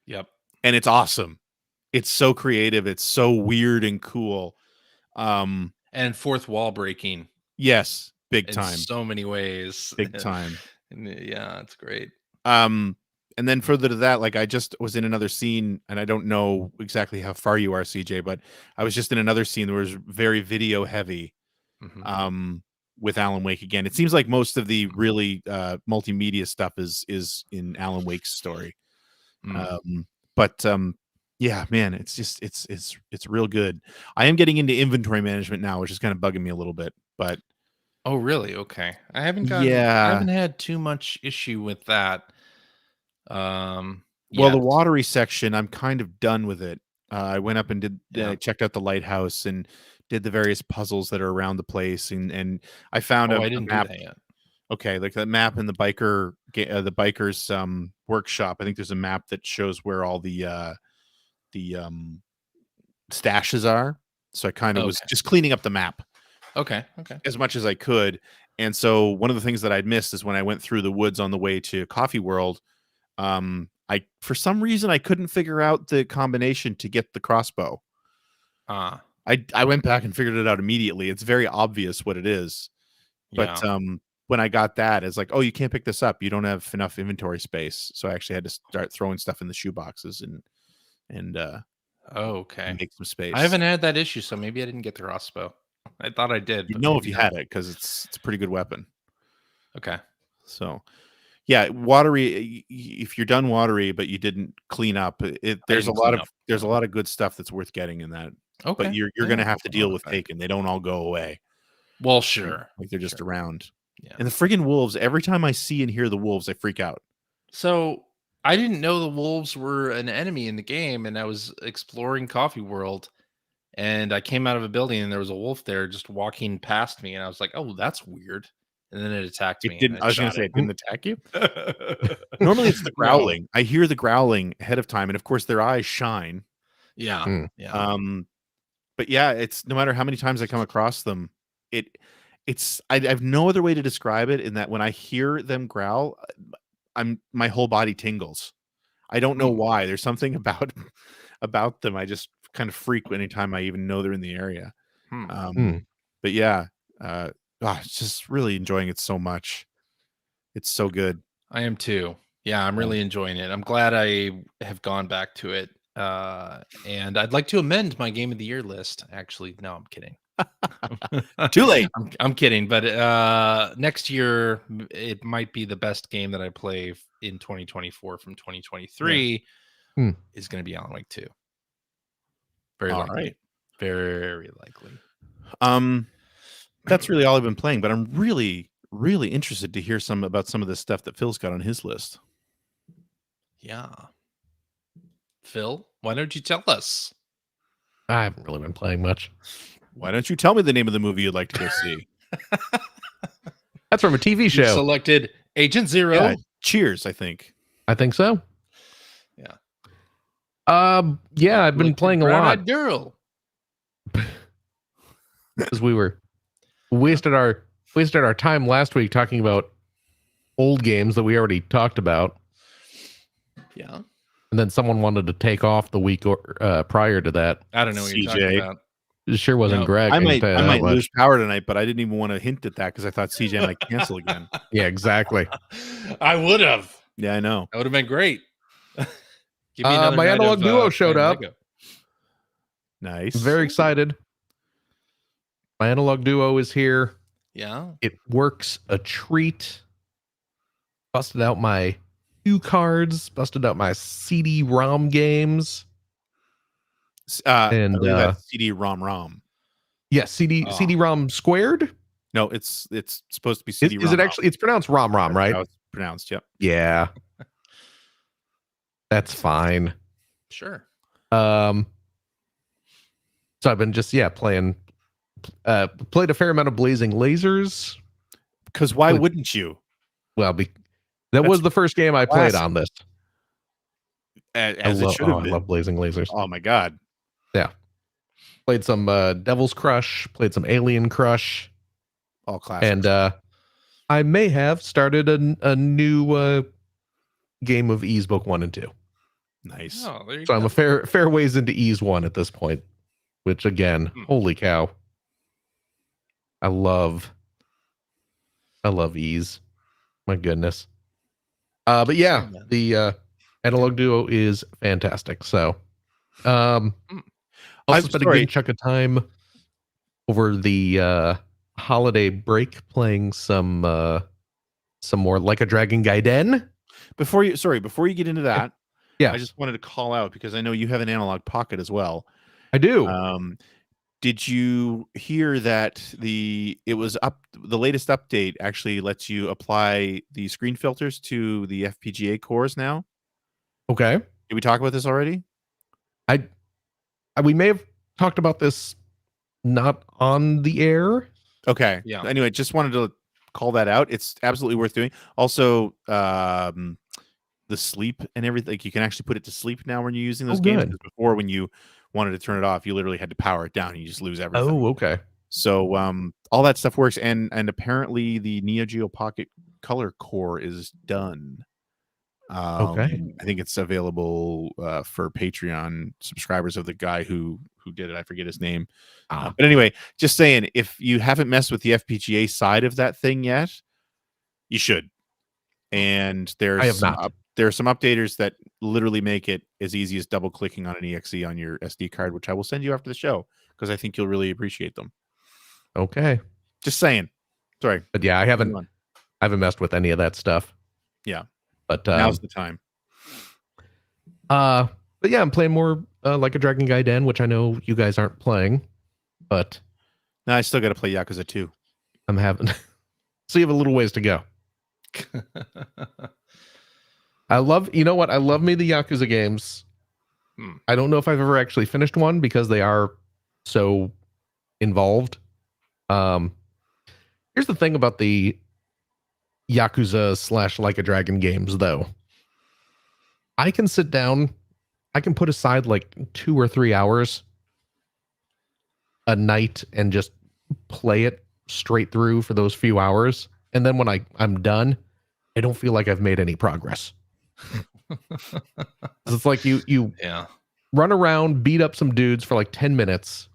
Yep. And it's awesome. It's so creative. It's so weird and cool. And fourth wall breaking. Yes, big in time. So many ways. Big time. Yeah, it's great. And then further to that, like I just was in another scene, and I don't know exactly how far you are, CJ, but I was just in another scene that was very video heavy. With Alan Wake again. It seems like most of the really multimedia stuff is in Alan Wake's story. But yeah, man, it's just it's real good. I am getting into inventory management now, which is kind of bugging me a little bit, but oh really? Okay. I haven't had too much issue with that. Well, the watery section, I'm kind of done with it. I went up and checked out the lighthouse and did the various puzzles that are around the place, and I found I didn't map. Do that yet. Okay, like that map in the bikers workshop. I think there's a map that shows where all the stashes are. So I kind of was just cleaning up the map. Okay. As much as I could. And so one of the things that I'd missed is when I went through the woods on the way to Coffee World, I for some reason I couldn't figure out the combination to get the crossbow. I went back and figured it out immediately. It's very obvious what it is. But when I got that, it's like, oh, you can't pick this up. You don't have enough inventory space. So I actually had to start throwing stuff in the shoe boxes and make some space. I haven't had that issue, so maybe I didn't get the crossbow. I thought I did. You'd know if you had it because it's a pretty good weapon. Okay. So yeah, watery. If you're done watery, but you didn't clean up, there's a lot of good stuff that's worth getting in that. Okay. But you're going to have to deal with taken. They don't all go away. Well, sure. Like they're just around. Yeah. And the friggin' wolves, every time I see and hear the wolves, I freak out. So I didn't know the wolves were an enemy in the game, and I was exploring Coffee World, and I came out of a building and there was a wolf there just walking past me, and I was like, oh, that's weird. And then it attacked me. I was going to say it didn't attack you. Normally it's the growling. No. I hear the growling ahead of time, and of course their eyes shine. Yeah. Yeah. But yeah, it's no matter how many times I come across them, I have no other way to describe it in that when I hear them growl, my whole body tingles. I don't know why. There's something about them. I just kind of freak anytime I even know they're in the area. But yeah, just really enjoying it so much. It's so good. I am too. Yeah, I'm really enjoying it. I'm glad I have gone back to it. And I'd like to amend my Game of the Year list. Actually, no, I'm kidding. Too late. I'm kidding, but next year it might be the best game that I play in 2024 from 2023 is going to be Alan Wake 2. Very likely. Right. Very likely. That's really all I've been playing, but I'm really, really interested to hear about some of the stuff that Phil's got on his list. Yeah. Phil, why don't you tell us? I haven't really been playing much. Why don't you tell me the name of the movie you'd like to go see? That's from a TV show. You selected Agent Zero. Yeah, Cheers, I think. I think so. Yeah. Yeah, I've been playing a lot. Girl. Because we wasted our time last week talking about old games that we already talked about. Yeah. And then someone wanted to take off the week prior to that. I don't know what you're talking about. It sure wasn't Greg. I might lose power tonight, but I didn't even want to hint at that because I thought CJ might cancel again. Yeah, exactly. I would have. Yeah, I know. That would have been great. Give me my analog duo showed up. Nice. Very excited. My analog duo is here. Yeah. It works a treat. busted out my cue cards, busted out my CD-ROM games. And that's CD-ROM. Yes, CD-ROM squared. No, it's supposed to be CD-ROM. Is it actually? It's pronounced ROM, right? How it's pronounced. Yep. Yeah, that's fine. Sure. So I've been just playing. Played a fair amount of Blazing Lasers. Because why wouldn't you? Well, that was the first game I played on this. As it should have been. I love Blazing Lasers. Oh my god. Yeah. Played some Devil's Crush. Played some Alien Crush. All classics. And I may have started a new game of Ys Book 1 and 2. Nice. Oh, there you So go. I'm a fair ways into Ys 1 at this point. Which again, holy cow. I love Ys. My goodness. But yeah, the Analog Duo is fantastic. So also spent a good chunk of time over the holiday break playing some more Like a Dragon Gaiden. Before you get into that, yeah, I just wanted to call out because I know you have an Analog Pocket as well. I do. Did you hear that the latest update actually lets you apply the screen filters to the FPGA cores now? Okay. Did we talk about this already? We may have talked about this not on the air. Okay. Yeah. Anyway, just wanted to call that out. It's absolutely worth doing. Also, the sleep and everything, like you can actually put it to sleep now when you're using those games. Because before, when you wanted to turn it off, you literally had to power it down and you just lose everything. Oh, okay. So all that stuff works, and apparently the Neo Geo Pocket Color core is done. Okay. I think it's available for Patreon subscribers of the guy who did it. I forget his name. But anyway, just saying, if you haven't messed with the FPGA side of that thing yet, you should. And I have not. There are some updaters that literally make it as easy as double clicking on an EXE on your SD card, which I will send you after the show because I think you'll really appreciate them. Okay. Just saying. Sorry. But yeah, I haven't messed with any of that stuff. Yeah. But now's the time. But yeah, I'm playing more Like a Dragon Gaiden, which I know you guys aren't playing. But no, I still got to play Yakuza 2. I'm having so you have a little ways to go. I love me the Yakuza games. I don't know if I've ever actually finished one because they are so involved. Here's the thing about the Yakuza / Like a Dragon games, though. I can sit down, I can put aside like 2 or 3 hours a night and just play it straight through for those few hours. And then when I'm done, I don't feel like I've made any progress. It's like you run around, beat up some dudes for like 10 minutes,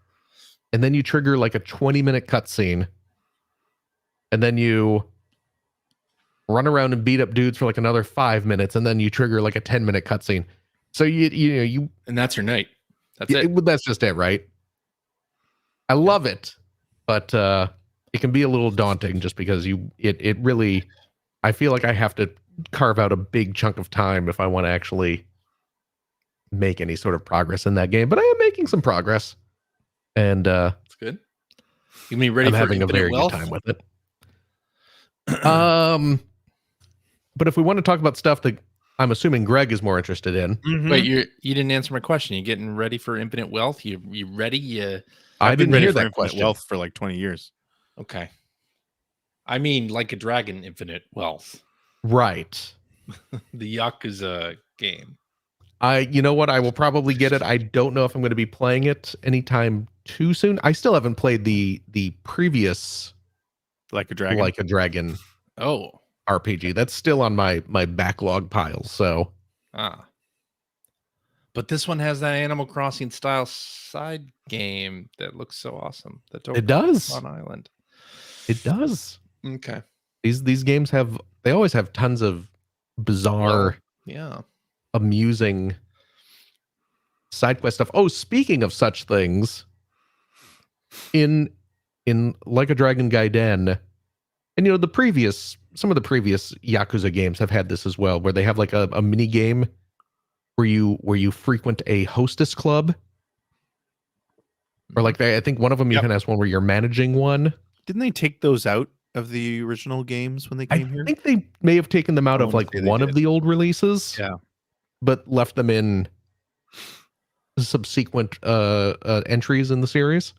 and then you trigger like a 20-minute cutscene, and then you run around and beat up dudes for like another 5 minutes, and then you trigger like a 10-minute cutscene. So you and that's your night. That's it. That's just it, right? I love it, but it can be a little daunting just because it really, I feel like I have to carve out a big chunk of time if I want to actually make any sort of progress in that game. But I am making some progress, and that's good. You mean ready? I'm for having a very good time with it. But if we want to talk about stuff that I'm assuming Greg is more interested in, wait, you didn't answer my question. You getting ready for infinite wealth? You ready? I didn't hear that question. Wealth for like 20 years. Okay. I mean, Like a Dragon, infinite wealth. Right. The Yakuza game. You know what? I will probably get it. I don't know if I'm going to be playing it anytime too soon. I still haven't played the previous Like a Dragon RPG. That's still on my backlog pile. So but this one has that Animal Crossing style side game that looks so awesome. It does on Island. It does. Okay. These games always have tons of bizarre, amusing side quest stuff. Oh, speaking of such things, in Like a Dragon Gaiden, And some of the previous Yakuza games have had this as well, where they have like a mini game where you frequent a hostess club, or like I think one of them even has one where you're managing one. Didn't they take those out of the original games when they came here? I think they may have taken them out of like one of the old releases. Yeah, but left them in subsequent entries in the series.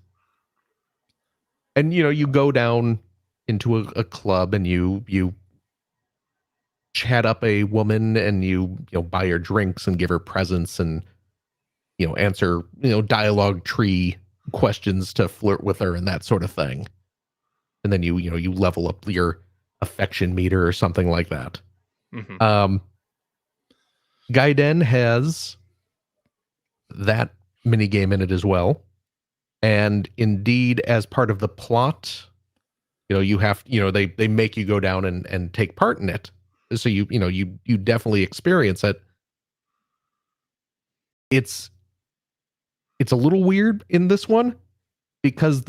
And you go down into a club and you chat up a woman, and you buy her drinks and give her presents, and answer dialogue tree questions to flirt with her and that sort of thing. And then you level up your affection meter or something like that. Mm-hmm. Gaiden has that mini game in it as well. And indeed, as part of the plot, you have, they make you go down and take part in it. So you definitely experience it. It's a little weird in this one because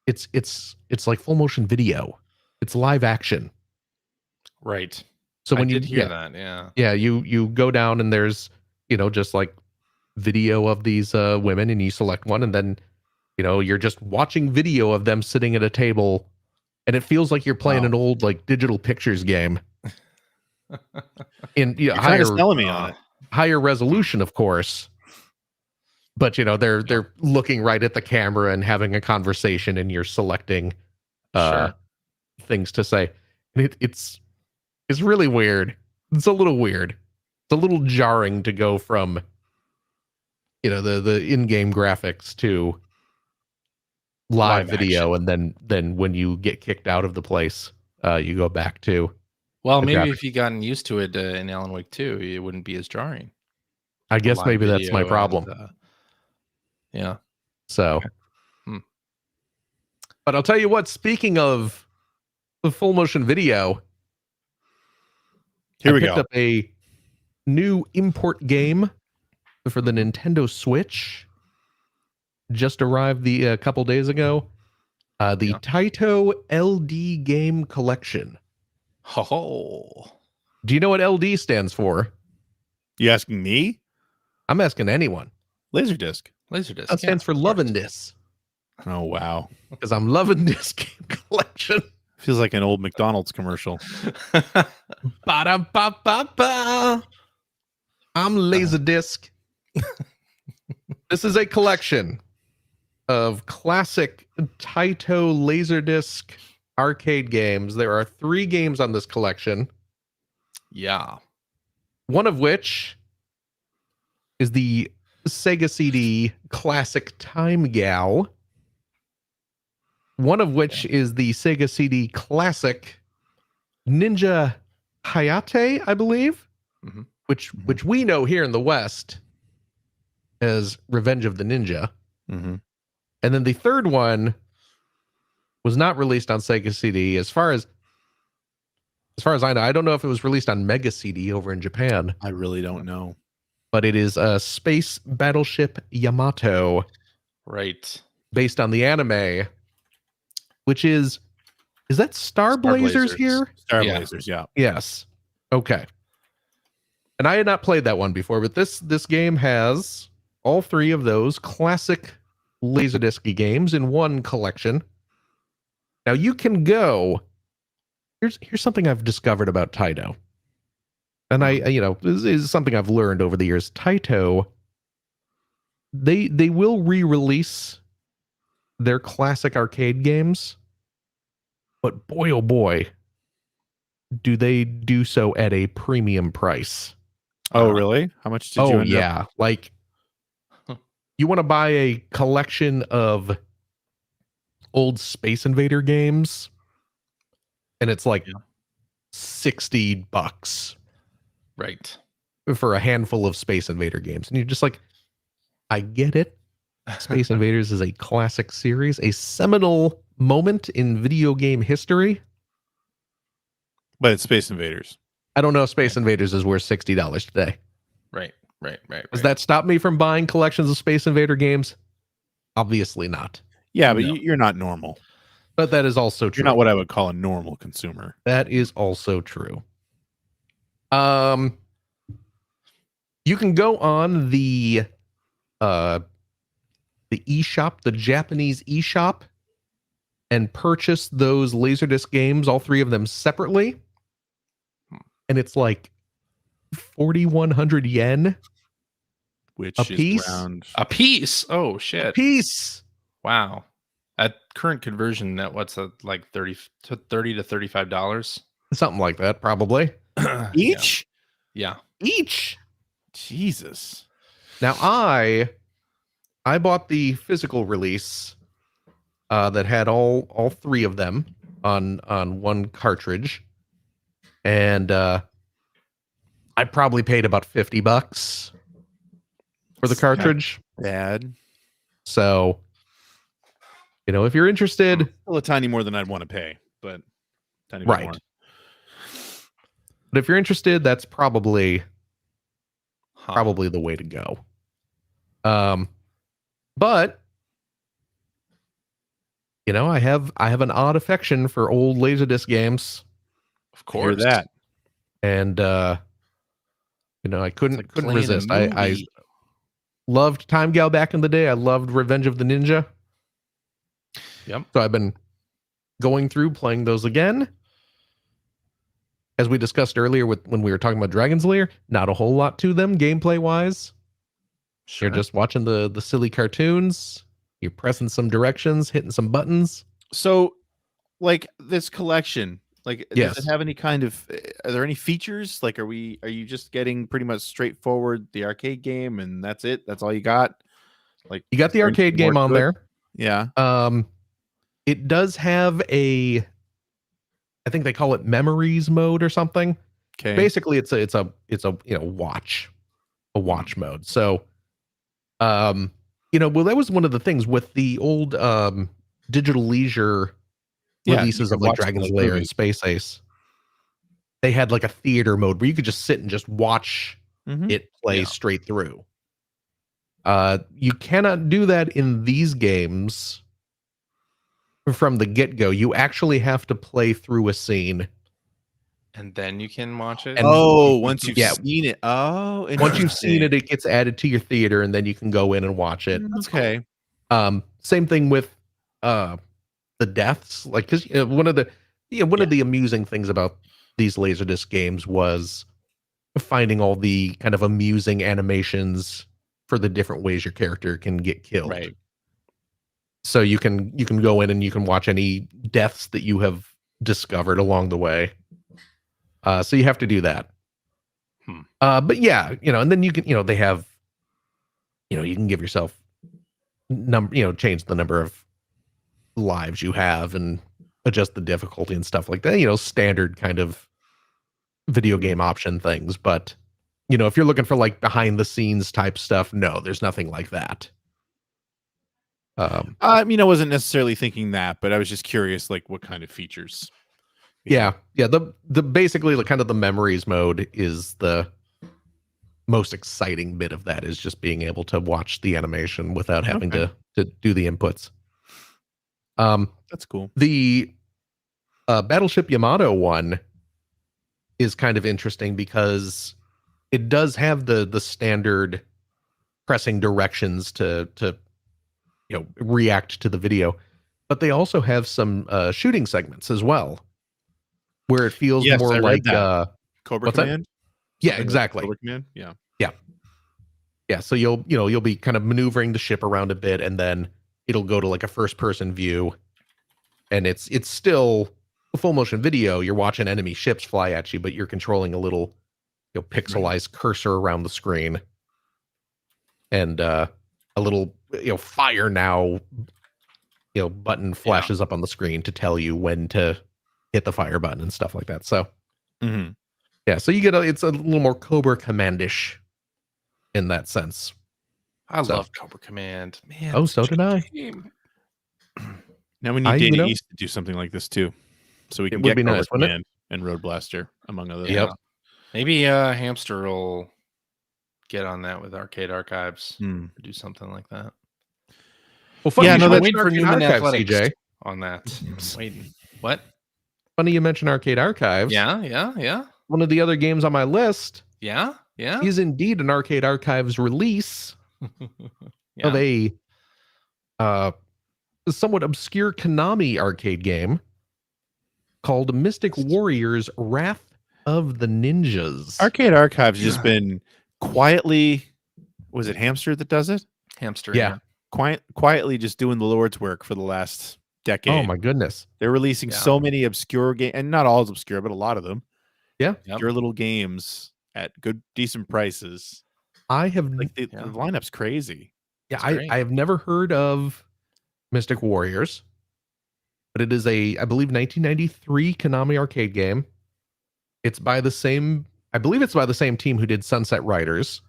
it's like full motion video. It's live action. Right. So when I you did hear that, yeah, you go down and there's just like video of these women, and you select one, and then you're just watching video of them sitting at a table, and it feels like you're playing an old like digital pictures game. In higher selling me on it. Higher resolution, of course. But they're looking right at the camera and having a conversation, and you're selecting things to say. And it's really weird. It's a little weird. It's a little jarring to go from the in-game graphics to live video action. And then when you get kicked out of the place, you go back to maybe if you gotten used to it in Alan Wake 2, it wouldn't be as jarring. I guess maybe that's my problem. Yeah. So, but I'll tell you what, speaking of the full motion video, I picked up a new import game for the Nintendo Switch. Just arrived a couple days ago. The Taito LD Game Collection. Oh. Do you know what LD stands for? You asking me? I'm asking anyone. Laserdisc. That stands for Lovin' This. Oh, wow. Because I'm loving this game collection. Feels like an old McDonald's commercial. Ba-da-ba-ba-ba. I'm Laserdisc. This is a collection of classic Taito Laserdisc arcade games. There are 3 games on this collection. Yeah. One of which is the Sega CD Classic Time Gal. One of which is the Sega CD Classic Ninja Hayate, I believe, which we know here in the West as Revenge of the Ninja. Mm-hmm. And then the third one was not released on Sega CD. As far as I know, I don't know if it was released on Mega CD over in Japan. I really don't know. But it is a Space Battleship Yamato. Right. Based on the anime, which is that Star Blazers here? Star Blazers, yeah. Yes. Okay. And I had not played that one before, but this game has all 3 of those classic Laserdisc games in one collection. Now you can go. Here's something I've discovered about Taito. And this is something I've learned over the years. Taito, they will re-release their classic arcade games, but boy, oh boy, do they do so at a premium price. Oh, really? How much did you end up? Like, you want to buy a collection of old Space Invader games, and it's like $60. Right. For a handful of Space Invader games. And you're just like, I get it. Space Invaders is a classic series, a seminal moment in video game history. But it's Space Invaders. I don't know if Space Invaders is worth $60 today. Right. Does that stop me from buying collections of Space Invader games? Obviously not. Yeah, but you're not normal. But that is also true. You're not what I would call a normal consumer. That is also true. You can go on the eShop, the Japanese eShop, and purchase those Laserdisc games, all 3 of them separately. And it's like 4,100 yen. Which a is piece? around A piece. Oh shit. A piece. Wow. At current conversion, that what's that, like $30 to $35? Something like that, probably. each. Yeah. Each. Jesus. Now I bought the physical release that had all 3 of them on one cartridge, and I probably paid about $50 for the cartridge. Bad. So, if you're interested, Still a tiny more than I'd want to pay, but tiny bit right. more. But if you're interested, that's probably the way to go. But I have an odd affection for old Laserdisc games. Of course. Hear that. And I couldn't Like playing a resist. I movie. loved Time Gal back in the day. I loved Revenge of the Ninja. Yep. So I've been going through playing those again. As we discussed earlier when we were talking about Dragon's Lair, not a whole lot to them gameplay wise. Sure. You're just watching the silly cartoons. You're pressing some directions, hitting some buttons. So, like this collection, like Yes. does it have any kind of? Are there any features? Like, are you just getting pretty much straightforward the arcade game and that's it? That's all you got? Like, You got is the there arcade anything more game on to it? there. Yeah. It does have I think they call it memories mode or something. Okay. Basically, it's a watch mode. So, well, that was one of the things with the old Digital Leisure releases of like Dragon's Lair and Space Ace. They had like a theater mode where you could just sit and just watch it play straight through. You cannot do that in these games from the get-go. You actually have to play through a scene. And then you can watch it. Once you've seen it. Oh, Once you've seen it, it gets added to your theater, and then you can go in and watch it. Okay. Same thing with the deaths. Like, because one of the amusing things about these Laserdisc games was finding all the kind of amusing animations for the different ways your character can get killed. Right. So you can go in and you can watch any deaths that you have discovered along the way. So you have to do that. But yeah, and then you can, they have, you can give yourself change the number of lives you have and adjust the difficulty and stuff like that. Standard kind of video game option things. But, if you're looking for like behind the scenes type stuff, no, there's nothing like that. I wasn't necessarily thinking that, but I was just curious, like what kind of features. Yeah. The basically the kind of the memories mode is the most exciting bit of that, is just being able to watch the animation without having to do the inputs. That's cool. The Battleship Yamato one is kind of interesting because it does have the standard pressing directions to react to the video, but they also have some shooting segments as well, where it feels more like Cobra Command. Yeah, exactly. Cobra Command. Yeah. So you'll be kind of maneuvering the ship around a bit, and then it'll go to like a first person view, and it's still a full motion video. You're watching enemy ships fly at you, but you're controlling a little pixelized cursor around the screen, and a little fire now button flashes up on the screen to tell you when to hit the fire button and stuff like that. So yeah, so you get it's a little more Cobra Command-ish in that sense. I love Cobra Command, man. Oh, so did I. Now we need Data East to do something like this too, so we can get Cobra Command and Road Blaster among other things. Maybe Hamster will get on that with Arcade Archives or do something like that. Well, funny, I'm waiting for Newman Athletics. CJ. on that. Waiting. What? Funny you mention Arcade Archives. Yeah. One of the other games on my list Yeah. is indeed an Arcade Archives release of a somewhat obscure Konami arcade game called Mystic Warriors Wrath of the Ninjas. Arcade Archives has just been quietly, was it Hamster that does it? Hamster. Yeah. Quietly just doing the Lord's work for the last decade. Oh my goodness. They're releasing so many obscure games, and not all is obscure, but a lot of them. Yeah. Obscure little games at good, decent prices. I have the lineup's crazy. Yeah, I have never heard of Mystic Warriors, but it is I believe 1993 Konami arcade game. It's by the same team who did Sunset Riders.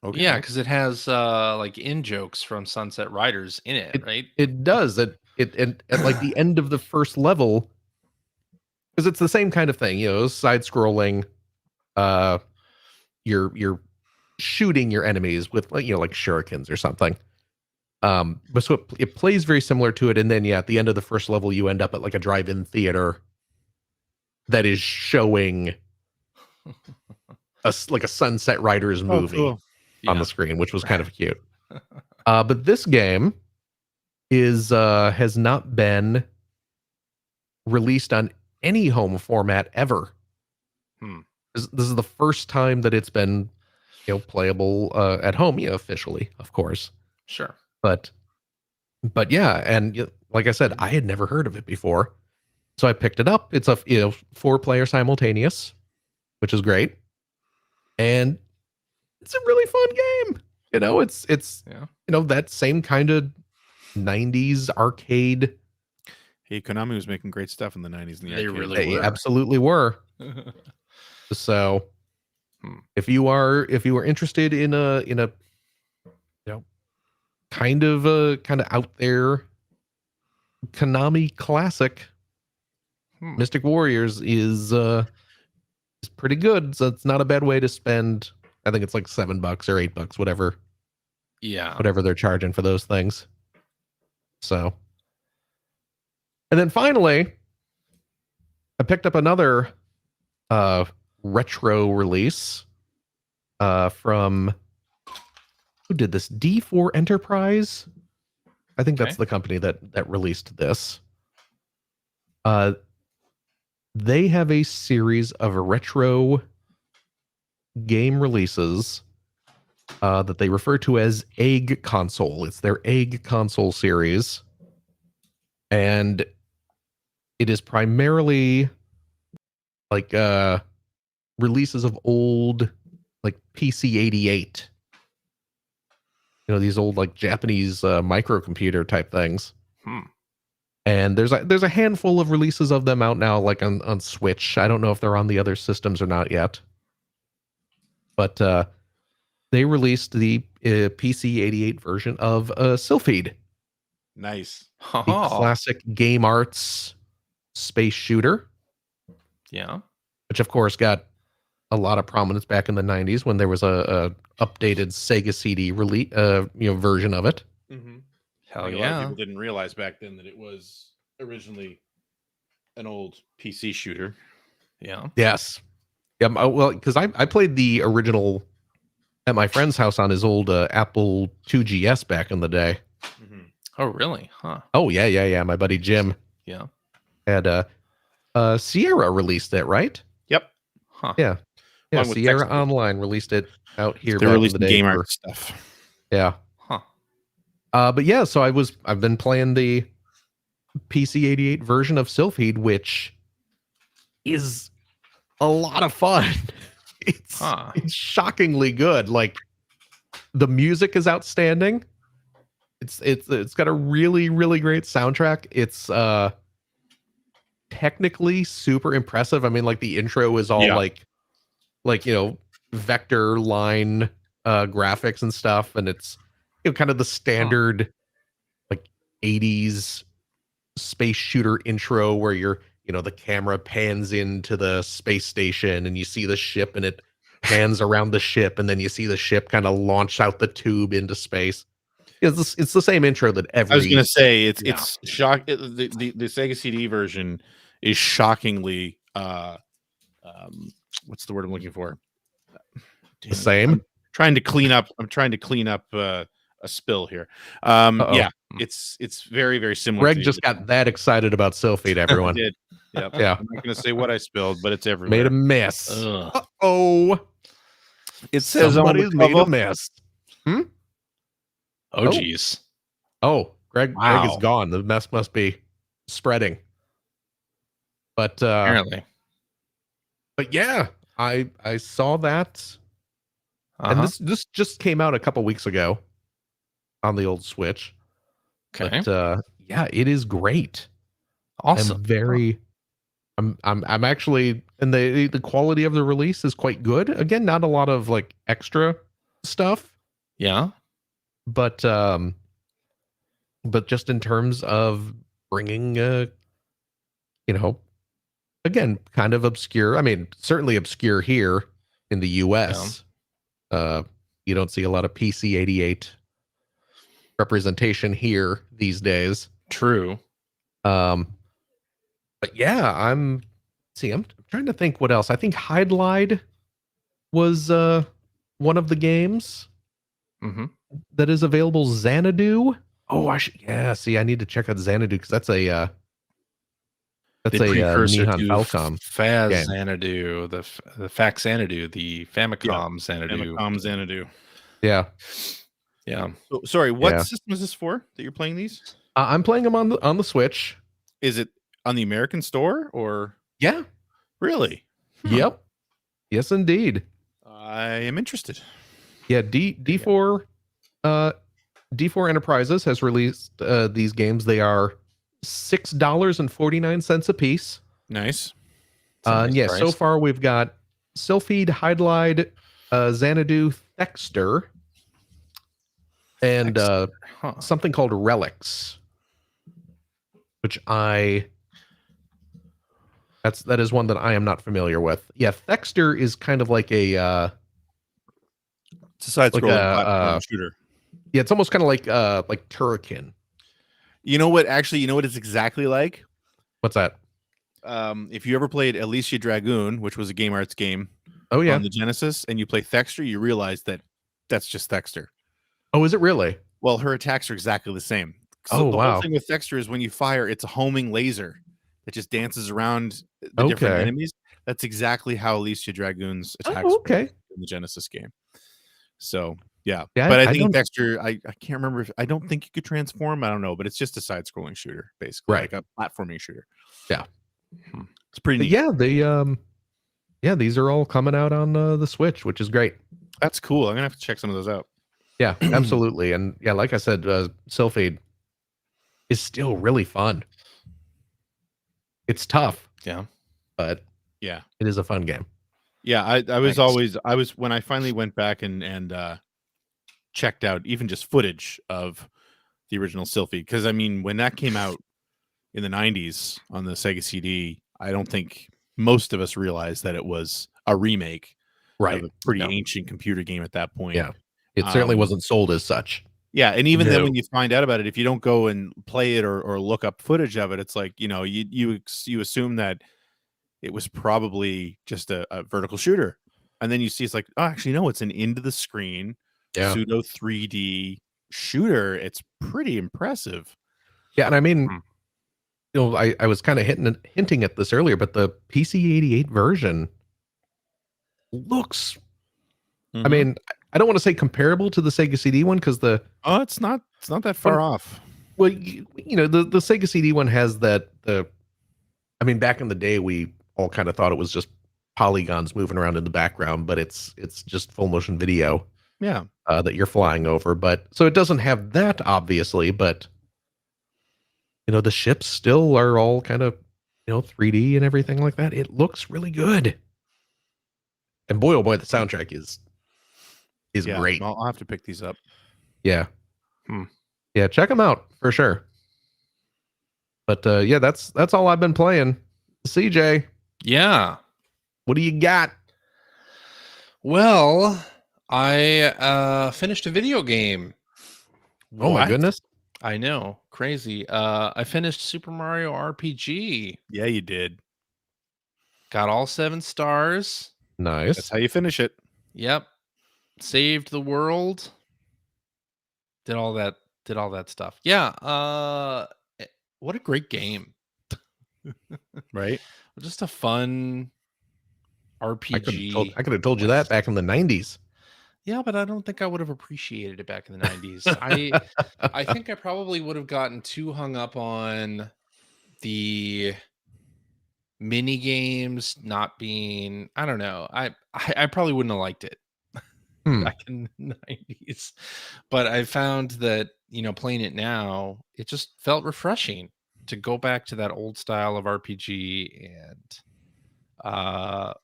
Okay. Yeah, because it has like in-jokes from Sunset Riders in it, right? It does. At like the end of the first level, because it's the same kind of thing, side-scrolling. You're shooting your enemies with like shurikens or something. But so it plays very similar to it, and then at the end of the first level, you end up at like a drive-in theater that is showing a Sunset Riders movie on the screen, which was kind of cute. But this game has not been released on any home format ever. This is the first time that it's been playable at home, officially, of course. Sure. But yeah, and like I said, I had never heard of it before, so I picked it up. It's a 4-player simultaneous, which is great, and it's a really fun game. It's that same kind of 90s arcade. Hey, Konami was making great stuff in the 90s. They absolutely were. So, if you are interested in a kind of out there Konami classic, Mystic Warriors is pretty good. So it's not a bad way to spend. I think it's like $7 or $8, whatever. Yeah, whatever they're charging for those things. So, and then finally, I picked up another retro release from, who did this? D4 Enterprise. I think that's the company that released this. They have a series of retro game releases that they refer to as Egg Console. It's their Egg Console series. And it is primarily like releases of old like PC-88. These old like Japanese microcomputer type things. And there's a handful of releases of them out now, like on Switch. I don't know if they're on the other systems or not yet. But they released the PC-88 version of Sylphid. Nice. The classic Game Arts space shooter. Yeah. Which of course got a lot of prominence back in the 90s when there was a updated Sega CD release version of it. Mm-hmm. Hell A lot yeah. of people didn't realize back then that it was originally an old PC shooter. Yeah. Yes. Yeah. Well, because I played the original at my friend's house on his old Apple 2GS back in the day. Mm-hmm. Oh, really? Huh. Oh, yeah. My buddy Jim. Yeah. Had Sierra released it, right? Yep. Huh. Yeah. Yeah, Along with Sierra Texas. Online released it out here. They back released in the day game for- art stuff. Yeah. Huh. But yeah, so I've been playing the PC-88 version of Sylphid, which is a lot of fun. It's shockingly good. Like the music is outstanding. It's got a really, really great soundtrack. It's technically super impressive. I mean, like the intro is all like vector line graphics and stuff, and it's kind of the standard like 80s space shooter intro where you're the camera pans into the space station and you see the ship and it pans around the ship and then you see the ship kind of launch out the tube into space. It's the same intro that every. I was gonna say it's shock. The Sega CD version is shockingly what's the word I'm looking for? The same. I'm trying to clean up a spill here. Yeah, it's very, very similar. Greg just got that excited about Sylphid, everyone. Did. Yep. Yeah. I'm not gonna say what I spilled, but it's everywhere. Made a mess. Uh-oh. It says somebody's made a mess. Oh geez. Oh, Greg is gone. The mess must be spreading. But apparently. But yeah, I saw that. And this just came out a couple weeks ago on the old Switch. Okay. But yeah, it is great. Awesome. I'm actually, and the quality of the release is quite good. Again, not a lot of like extra stuff. Yeah. But just in terms of bringing again, kind of obscure. I mean, certainly obscure here in the US. You don't see a lot of PC-88 representation here these days. True. But yeah, I'm trying to think what else. I think Hydlide was one of the games that is available. Xanadu. Oh, see, I need to check out Xanadu because that's a precursor Nihon to Falcom Faz Xanadu, the Fax Xanadu, the Famicom Xanadu. Famicom Xanadu. Yeah. Yeah. So, sorry, what system is this for that you're playing these? I'm playing them on the Switch. Is it on the American store or? Yeah. Really? Yep. Yes, indeed. I am interested. Yeah, D4 Enterprises has released these games. They are $6.49 a piece. Nice. Yeah, price. So far we've got Sylphid, Hydlide, Xanadu, Thexter, and something called Relics, which that is one that I am not familiar with. Yeah, Thexter is kind of like a it's a side-scrolling platform shooter. Yeah, it's almost kind of like Turrican. You know what it's exactly like? What's that? If you ever played Alicia Dragoon, which was a Game Arts game on the Genesis, and you play Thexter, you realize that that's just Thexter. Oh, is it really? Well, her attacks are exactly the same. So the whole thing with Thexter is when you fire, it's a homing laser that just dances around the different enemies. That's exactly how Alicia Dragoon's attacks were in the Genesis game. So yeah, but I think Dexter, I can't remember I don't think you could transform. I don't know, but it's just a side-scrolling shooter, basically, like a platforming shooter. Yeah, it's pretty neat. Yeah, these are all coming out on the Switch, which is great. That's cool. I'm gonna have to check some of those out. Yeah, absolutely. And yeah, like I said, Sylphid is still really fun. It's tough. Yeah, but yeah, it is a fun game. Yeah, I was when I finally went back and checked out even just footage of the original Sylphid, because I mean, when that came out in the 90s on the Sega CD, I don't think most of us realized that it was a remake of a pretty ancient computer game at that point. Yeah, it certainly wasn't sold as such. Yeah, and even then when you find out about it, if you don't go and play it or look up footage of it, it's like, you assume that it was probably just a vertical shooter. And then you see it's like, oh, actually, no, it's an into the screen pseudo 3D shooter. It's pretty impressive. Yeah, and I mean, I was kind of hinting at this earlier, but the PC-88 version looks, I mean, I don't want to say comparable to the Sega CD one, because it's not that far off. Well, the Sega CD one has that I mean, back in the day, we all kind of thought it was just polygons moving around in the background, but it's just full motion video. Yeah. That you're flying over. But so it doesn't have that, obviously, but the ships still are all kind of 3D and everything like that. It looks really good. And boy, oh boy, the soundtrack is great. I'll have to pick these up. Yeah. Yeah, check them out for sure. But yeah, that's all I've been playing. CJ. Yeah. What do you got? Well, I finished a video game. Oh my goodness. I know. Crazy. I finished Super Mario RPG. Yeah, you did. Got all 7 stars. Nice. That's how you finish it. Yep. Saved the world. Did all that stuff. Yeah. What a great game. Right? Just a fun RPG. I could have told you that back in the 90s. Yeah, but I don't think I would have appreciated it back in the 90s. I think I probably would have gotten too hung up on the mini games not being, I don't know. I probably wouldn't have liked it back in the 90s. But I found that, playing it now, it just felt refreshing to go back to that old style of RPG. And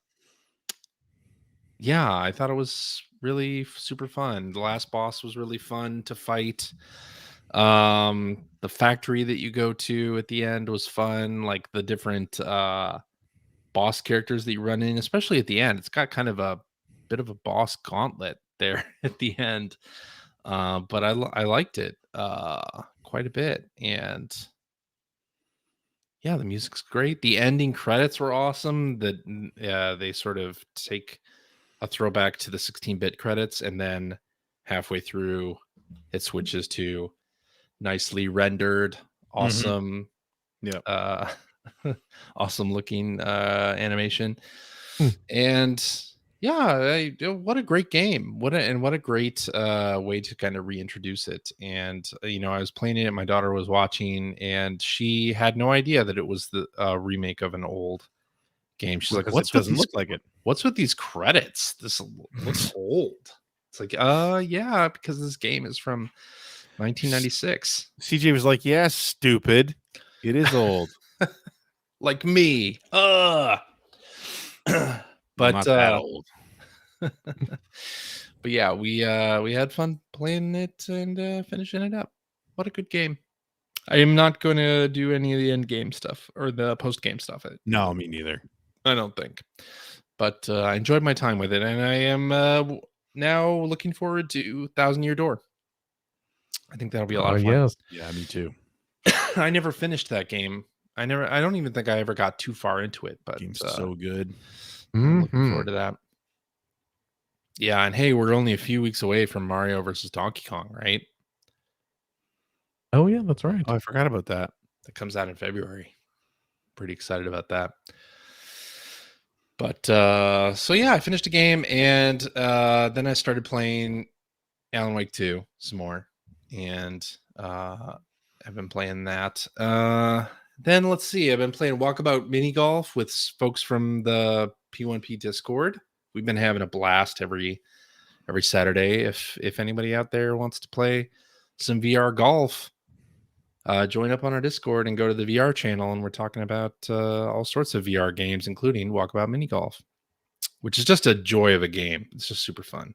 yeah, I thought it was really super fun. The last boss was really fun to fight. The factory that you go to at the end was fun, like the different boss characters that you run in, especially at the end. It's got kind of a bit of a boss gauntlet there at the end. But I liked it quite a bit. And yeah, the music's great. The ending credits were awesome. That they sort of take a throwback to the 16-bit credits, and then halfway through it switches to nicely rendered, awesome, awesome looking animation. And yeah, what a great game. What a great way to kind of reintroduce it. And I was playing it, my daughter was watching, and she had no idea that it was the remake of an old game. She's like, "What's doesn't look like it? What's with these credits? This looks old." It's like, yeah, because this game is from 1996. CJ was like, "Yeah, stupid. It is old." Like me. But not that old. But yeah, we had fun playing it and finishing it up. What a good game. I am not going to do any of the end game stuff or the post game stuff. No, me neither. I don't think. But I enjoyed my time with it, and I am now looking forward to Thousand Year Door. I think that'll be a lot of fun. Yes. Yeah, me too. I never finished that game. I don't even think I ever got too far into it, but Game's so good. I'm looking forward to that. Yeah, and hey, we're only a few weeks away from Mario versus Donkey Kong, right? Oh yeah, that's right. Oh, I forgot about that. That comes out in February. Pretty excited about that. But so yeah, I finished a game, and then I started playing Alan Wake 2 some more, and I've been playing that. Then let's see, I've been playing Walkabout Mini Golf with folks from the P1P Discord. We've been having a blast every Saturday. If anybody out there wants to play some VR golf, join up on our Discord and go to the VR channel, and we're talking about all sorts of VR games, including Walkabout Mini Golf, which is just a joy of a game. It's just super fun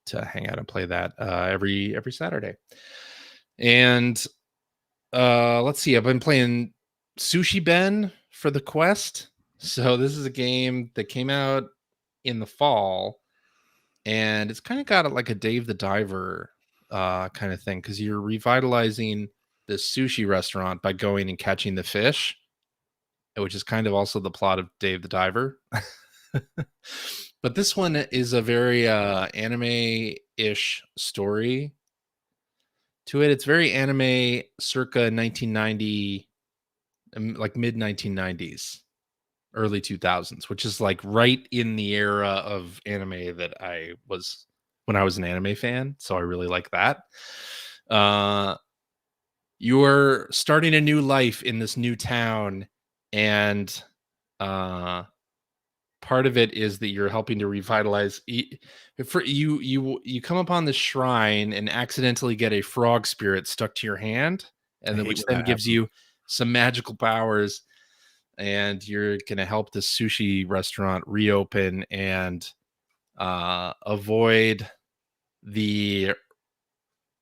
to hang out and play that every Saturday. And let's see, I've been playing Sushi Ben for the Quest. So this is a game that came out in the fall, and it's kind of got like a Dave the Diver kind of thing, because you're revitalizing this sushi restaurant by going and catching the fish, which is kind of also the plot of Dave the Diver. But this one is a very anime-ish story to it. It's very anime circa 1990, like mid 1990s, early 2000s, which is like right in the era of anime that I was when I was an anime fan. So I really like that. You're starting a new life in this new town, and part of it is that you're helping to revitalize. For you come upon this shrine and accidentally get a frog spirit stuck to your hand, and then which then gives you some magical powers, and you're gonna help the sushi restaurant reopen and avoid the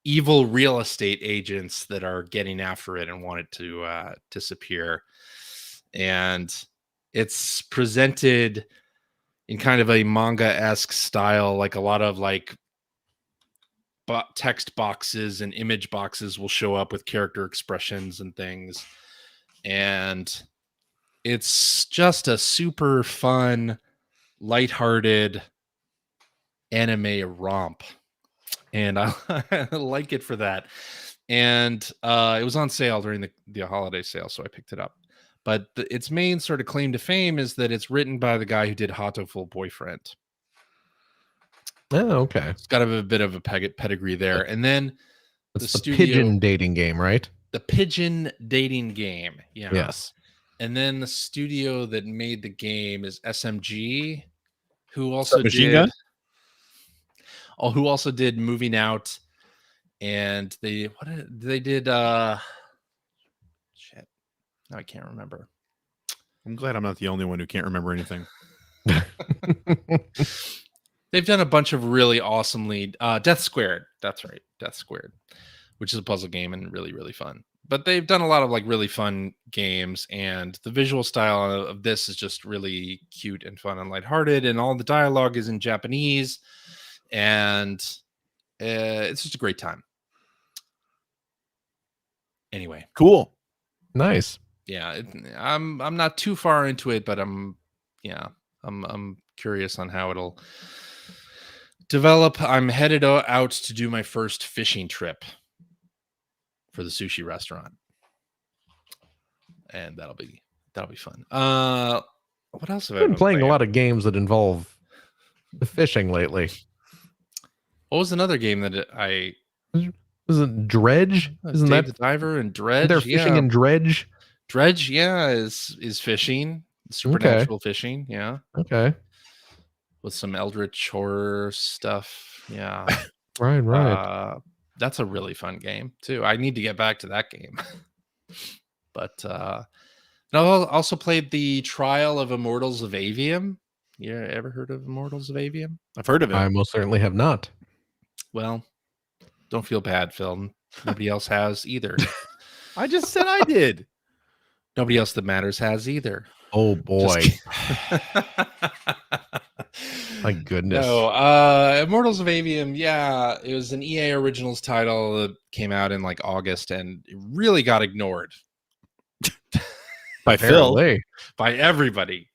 evil real estate agents that are getting after it and want it to disappear. And it's presented in kind of a manga-esque style, like a lot of like text boxes and image boxes will show up with character expressions and things. And it's just a super fun, lighthearted anime romp. And I like it for that. And it was on sale during the holiday sale, so I picked it up. But its main sort of claim to fame is that it's written by the guy who did Hatoful Boyfriend. Oh, okay. It's got a bit of a pedigree there. And then it's the pigeon dating game, right? The pigeon dating game. Yeah. Yes. And then the studio that made the game is SMG, who also did Moving Out, and they did shit. No, I can't remember. I'm glad I'm not the only one who can't remember anything. They've done a bunch of really awesomely Death Squared. That's right, Death Squared, which is a puzzle game and really, really fun. But they've done a lot of like really fun games, and the visual style of this is just really cute and fun and lighthearted, and all the dialogue is in Japanese, and it's just a great time. Anyway, cool, nice. Yeah, I'm not too far into it, but I'm curious on how it'll develop. I'm headed out to do my first fishing trip for the sushi restaurant, and that'll be fun. What else have I been playing? A lot of games that involve the fishing lately. What was another game that was it Dredge? Isn't Dave that the Diver and Dredge? They're fishing in Dredge. Dredge, yeah, is fishing, supernatural fishing, yeah. Okay. With some eldritch horror stuff, yeah. Right. That's a really fun game too. I need to get back to that game. But I also played the Trial of Immortals of Avium. You ever heard of Immortals of Avium? I've heard of it. I most certainly have not. Well, don't feel bad, Phil. Nobody else has either. I just said I did. Nobody else that matters has either. Oh boy. My goodness. No, Immortals of Avium, yeah, it was an EA Originals title that came out in like August, and it really got ignored by Phil, by everybody.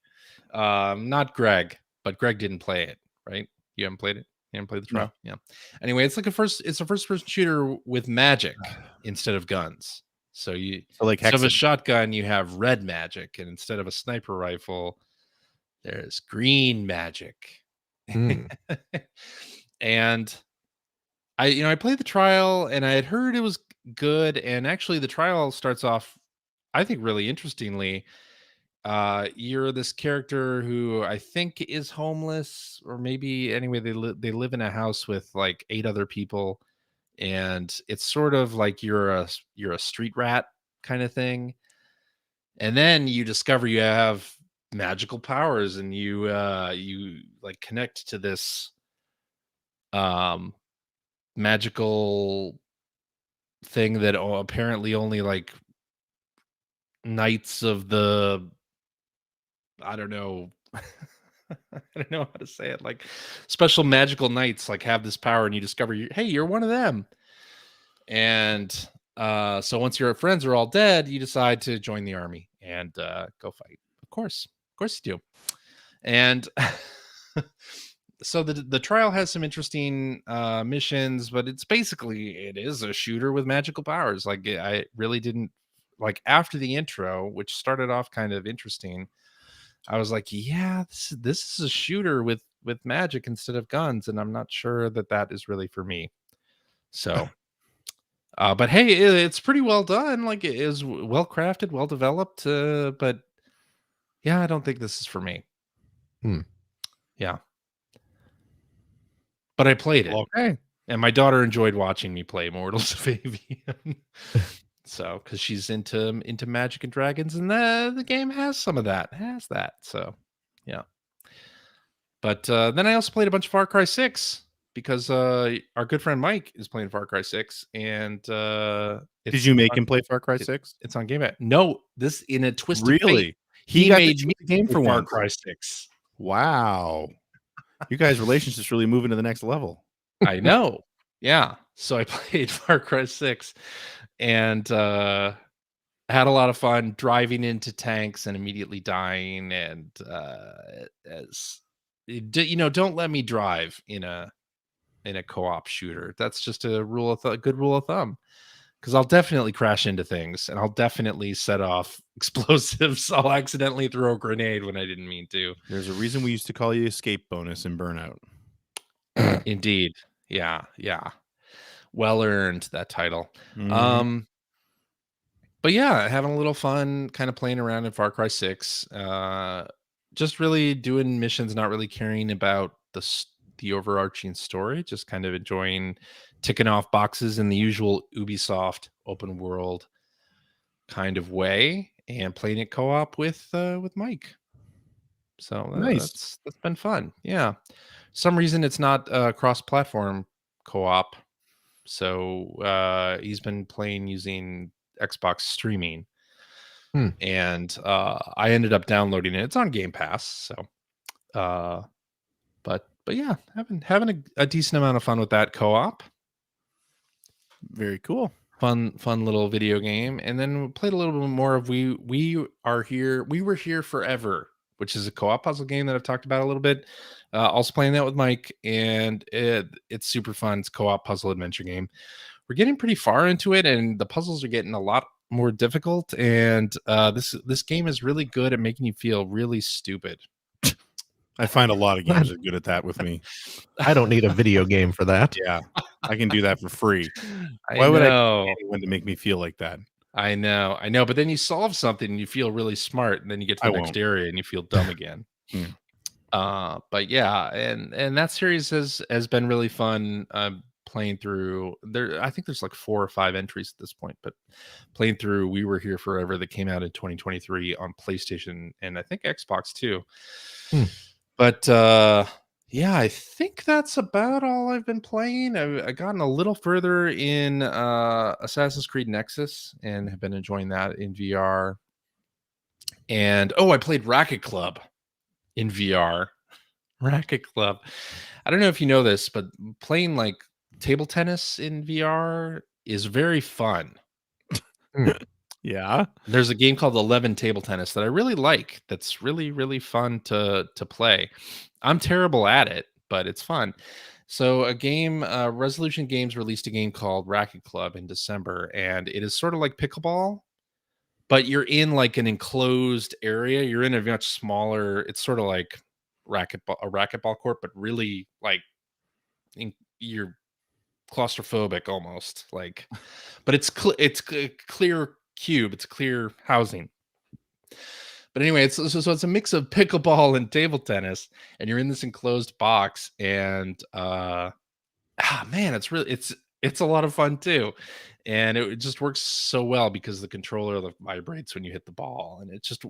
Not Greg, but Greg didn't play it, right? You haven't played it? You haven't played the trial? No. Yeah. Anyway, it's a first-person shooter with magic instead of guns. So instead of a shotgun, you have red magic, and instead of a sniper rifle, there's green magic. And I played the trial, and I had heard it was good, and actually the trial starts off, I think, really interestingly. You're this character who I think is homeless, or maybe anyway they live in a house with like 8 other people, and it's sort of like you're a street rat kind of thing. And then you discover you have magical powers, and you like connect to this magical thing that apparently only like knights of the, I don't know I don't know how to say it, like special magical knights like have this power, and you discover you're one of them. And so once your friends are all dead, you decide to join the army and go fight. Of course you do. And so the trial has some interesting missions, but it is a shooter with magical powers. Like I really didn't like, after the intro, which started off kind of interesting, I was like, yeah, this is a shooter with magic instead of guns, and I'm not sure that is really for me. So but hey, it's pretty well done. Like, it is well crafted, well developed, but yeah, I don't think this is for me. Yeah. But I played it. Okay. And my daughter enjoyed watching me play Immortals of Avium. So, because she's into magic and dragons, and the game has some of that. It has that. So, yeah. But then I also played a bunch of Far Cry 6 because our good friend Mike is playing Far Cry 6. And did you make him play Far Cry 6? It's on Game Pass. No, this in a twist. Really? Fate, he made me the game for Far once. Cry 6. Wow. You guys' relationship's really moving to the next level. I know. Yeah. So I played Far Cry 6 and had a lot of fun driving into tanks and immediately dying. And don't let me drive in a co-op shooter. That's just a good rule of thumb. Because I'll definitely crash into things and I'll definitely set off explosives. I'll accidentally throw a grenade when I didn't mean to. There's a reason we used to call you escape bonus in Burnout. Indeed. Yeah. Well earned, that title. Mhm. But yeah, having a little fun kind of playing around in Far Cry 6. Just really doing missions, not really caring about the overarching story, just kind of enjoying ticking off boxes in the usual Ubisoft open world kind of way and playing it co-op with Mike. So Nice. that's been fun. Yeah. Some reason it's not cross-platform co-op. So he's been playing using Xbox streaming. And I ended up downloading it. It's on Game Pass. So but yeah, having a decent amount of fun with that co-op. Very cool. Fun little video game. And then we played a little bit more of We Were Here Forever, which is a co-op puzzle game that I've talked about a little bit. Also playing that with Mike, and it's super fun. It's a co-op puzzle adventure game. We're getting pretty far into it, and the puzzles are getting a lot more difficult. And this game is really good at making you feel really stupid. I find a lot of games are good at that with me. I don't need a video game for that. Yeah, I can do that for free. Why would I pay anyone to make me feel like that? I know. But then you solve something and you feel really smart, and then you get to the next area and you feel dumb again. But yeah, and that series has been really fun. Playing through there, I think there's like 4 or 5 entries at this point, but playing through We Were Here Forever that came out in 2023 on PlayStation and I think Xbox too. But yeah, I think that's about all I've been playing. I've gotten a little further in Assassin's Creed Nexus and have been enjoying that in VR. And I played Racket Club in VR. Racket Club. I don't know if you know this, but playing like table tennis in VR is very fun. Yeah. There's a game called 11 Table Tennis that I really like. That's really, really fun to play. I'm terrible at it, but it's fun. So Resolution Games released a game called Racket Club in December, and it is sort of like pickleball, but you're in like an enclosed area. You're in a much smaller, it's sort of like a racquetball court, but really like you're claustrophobic almost, like, but it's a clear cube, it's a clear housing. But anyway, it's a mix of pickleball and table tennis, and you're in this enclosed box, and man, it's a lot of fun too. And it just works so well because the controller vibrates when you hit the ball, and it's just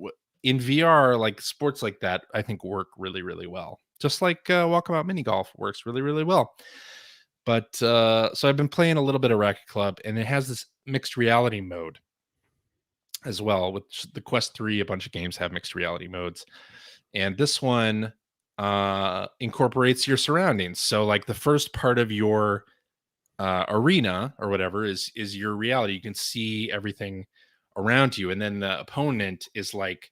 in VR, like sports like that, I think work really, really well. Just like Walkabout Mini Golf works really, really well. But so I've been playing a little bit of Racket Club, and it has this mixed reality mode as well. Which the Quest 3, a bunch of games have mixed reality modes, and this one incorporates your surroundings. So like the first part of your arena or whatever is your reality. You can see everything around you, and then the opponent is like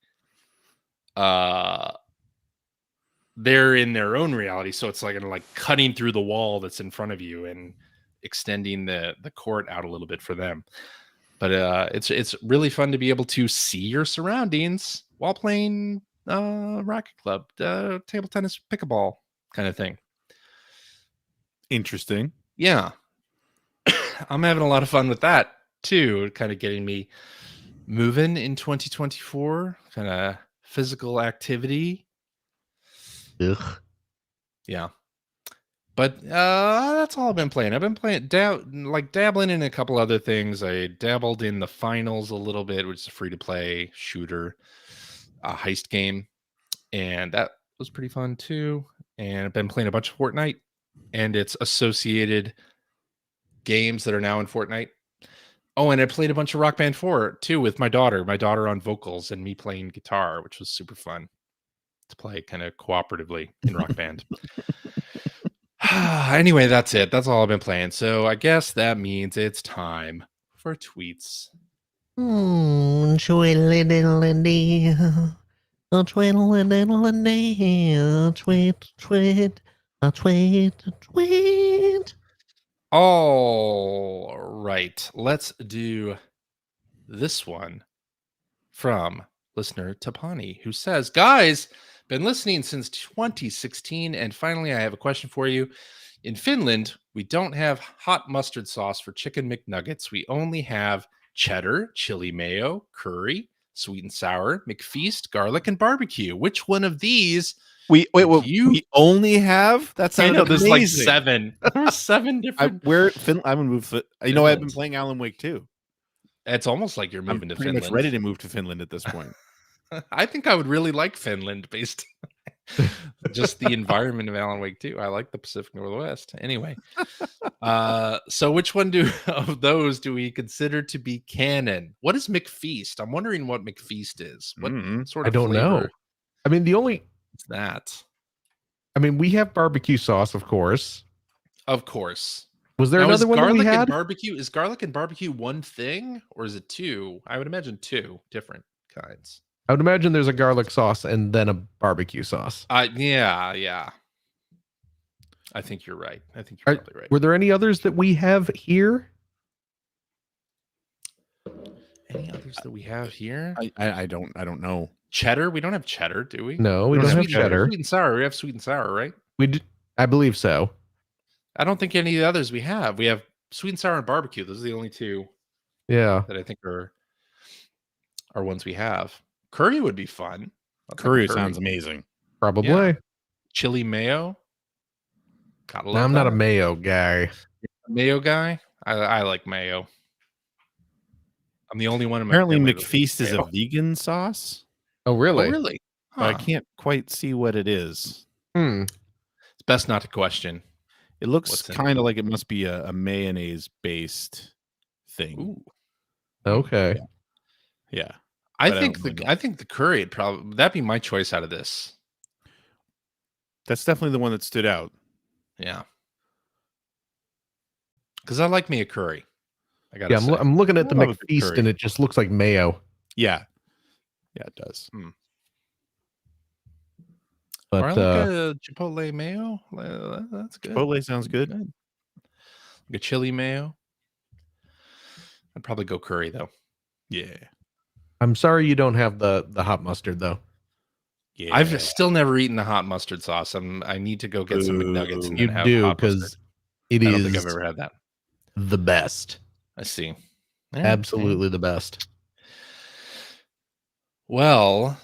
they're in their own reality, so it's like cutting through the wall that's in front of you and extending the court out a little bit for them. But it's really fun to be able to see your surroundings while playing Racket Club, table tennis, pickleball kind of thing. Interesting. Yeah. I'm having a lot of fun with that too, kind of getting me moving in 2024, kind of physical activity. Ugh. Yeah. But that's all I've been playing. I've been playing dabbling in a couple other things. I dabbled in the Finals a little bit, which is a free-to-play shooter, heist game, and that was pretty fun too. And I've been playing a bunch of Fortnite and its associated games that are now in Fortnite. Oh, and I played a bunch of Rock Band 4 too with my daughter on vocals and me playing guitar, which was super fun to play kind of cooperatively in Rock Band. Anyway, that's it. That's all I've been playing. So I guess that means it's time for tweets. Tweet. All right, let's do this one from listener Tapani, who says, guys, been listening since 2016, and finally I have a question for you. In Finland, we don't have hot mustard sauce for chicken McNuggets. We only have cheddar, chili mayo, curry, sweet and sour, McFeast, garlic, and barbecue. Which one of these we only have? That's I know there's like 7. There's 7 different. I'm gonna move. You know, I've been playing Alan Wake 2. It's almost like you're moving to Finland. Pretty much ready to move to Finland at this point. I think I would really like Finland based just the environment of Alan Wake 2. I like the Pacific Northwest. Anyway, so which one of those do we consider to be canon? What is McFeast? I'm wondering what McFeast is. What sort of I don't know. I mean, it's that. I mean, we have barbecue sauce, of course. Of course. Was there another one that we had? Is garlic and barbecue one thing, or is it 2? I would imagine 2 different kinds. I would imagine there's a garlic sauce and then a barbecue sauce. Yeah. I think you're right. I think you're probably right. Were there any others that we have here? Any others that we have here? I don't know. Cheddar? We don't have cheddar, do we? No, we don't have cheddar. Sweet and sour. We have sweet and sour, right? We do, I believe so. I don't think any of the others we have. We have sweet and sour and barbecue. Those are the only 2. Yeah. That I think are ones we have. Curry would be fun. Curry sounds amazing. Probably. Yeah. Chili mayo. No, I'm not a mayo guy. Mayo guy? I like mayo. I'm the only one in my Apparently family McFeast is a vegan sauce. Oh, really? Oh, really? Huh. I can't quite see what it is. It's best not to question. It looks kind of like it must be a mayonnaise-based thing. Ooh. Okay. Yeah. I think the curry that'd be my choice out of this. That's definitely the one that stood out. Yeah. Because I like me a curry. I'm looking at the McFeast and it just looks like mayo. Yeah. Yeah, it does. But I like a chipotle mayo. That's good. Chipotle sounds good. Like a chili mayo. I'd probably go curry though. Yeah. I'm sorry you don't have the hot mustard though. Yeah. I've still never eaten the hot mustard sauce. I need to go get some McNuggets. And you do, because I don't think I've ever had that. The best. I see. Absolutely the best. Well,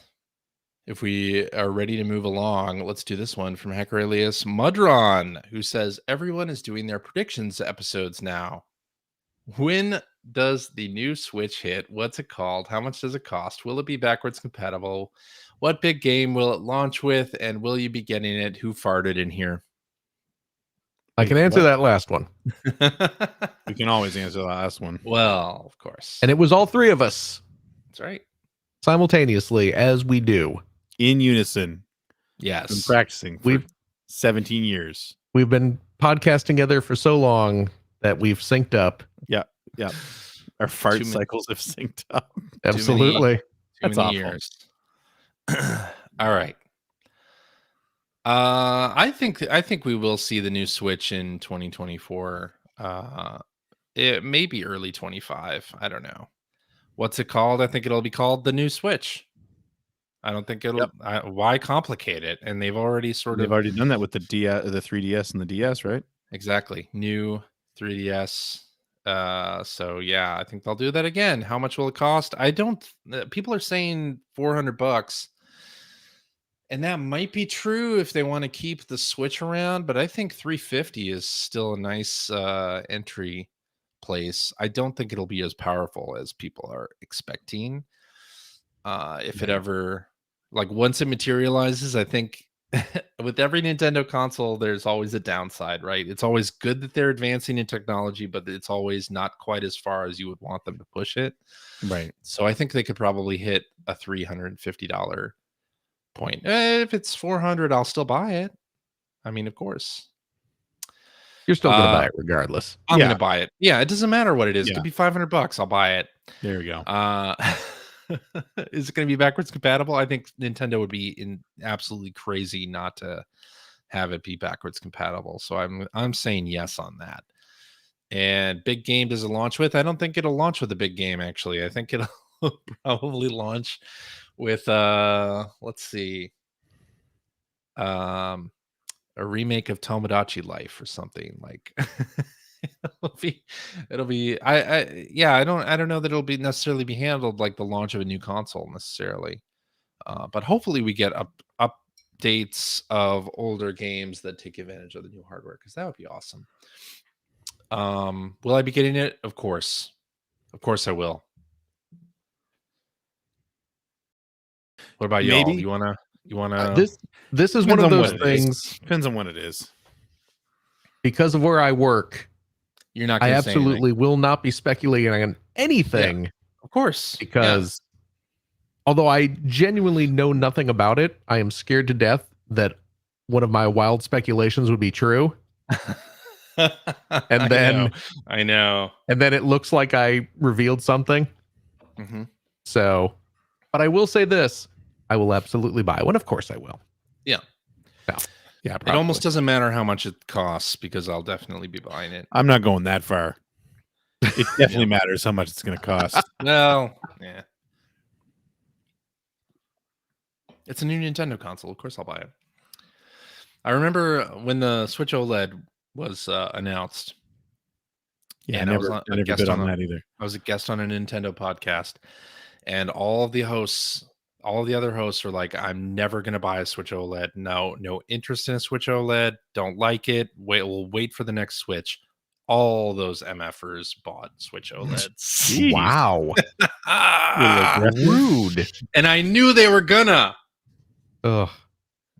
if we are ready to move along, let's do this one from Hacker Alias Mudron, who says everyone is doing their predictions episodes now. When does the new Switch hit? What's it called? How much does it cost? Will it be backwards compatible? What big game will it launch with? And will you be getting it? Who farted in here? I can answer that last one. We can always answer the last one. Well, of course. And it was all 3 of us. That's right. Simultaneously, as we do. In unison. Yes. Been practicing for 17 years. We've been podcasting together for so long that we've synced up. Yeah. Our fart cycles have synced up. Absolutely. That's awful. Years. All right. I think we will see the new Switch in 2024. It may be early 25. I don't know. What's it called? I think it'll be called the new Switch. I don't think it'll. Why complicate it? And they've already already done that with the 3DS and the DS, right? Exactly. New 3DS. So yeah, I think they'll do that again. How much will it cost? People are saying $400. And that might be true if they want to keep the Switch around, but I think $350 is still a nice entry place. I don't think it'll be as powerful as people are expecting. If it ever, like, once it materializes, I think with every Nintendo console, there's always a downside, right? It's always good that they're advancing in technology, but it's always not quite as far as you would want them to push it. Right. So I think they could probably hit a $350 point. If it's $400, I'll still buy it. I mean, of course. You're still going to buy it regardless. I'm going to buy it. Yeah, it doesn't matter what it is. Yeah. It could be $500. I'll buy it. There you go. Is it going to be backwards compatible? I think Nintendo would be absolutely crazy not to have it be backwards compatible. So I'm saying yes on that. And big game does it launch with? I don't think it'll launch with a big game, actually. I think it'll probably launch with let's see. A remake of Tomodachi Life or something like it'll be I don't know that it'll be necessarily be handled like the launch of a new console necessarily. But hopefully we get updates of older games that take advantage of the new hardware, because that would be awesome. Will I be getting it? Of course I will. What about y'all? You wanna this is one of those things. Depends on what it is. Because of where I work, you're not I absolutely will not be speculating on anything. Yeah, of course. Because although I genuinely know nothing about it, I am scared to death that one of my wild speculations would be true. And then I know. And then it looks like I revealed something. Mm-hmm. So, but I will say this. I will absolutely buy one. Of course I will. Yeah. Yeah. Probably. It almost doesn't matter how much it costs, because I'll definitely be buying it. I'm not going that far. It definitely matters how much it's going to cost. Well, yeah. It's a new Nintendo console. Of course I'll buy it. I remember when the Switch OLED was announced. Yeah, and I was a guest on that either. I was a guest on a Nintendo podcast, and all of the other hosts were like, I'm never going to buy a Switch OLED. No interest in a Switch OLED. Don't like it. We'll wait for the next Switch. All those MFers bought Switch OLEDs. Wow. Rude. And I knew they were gonna. Ugh.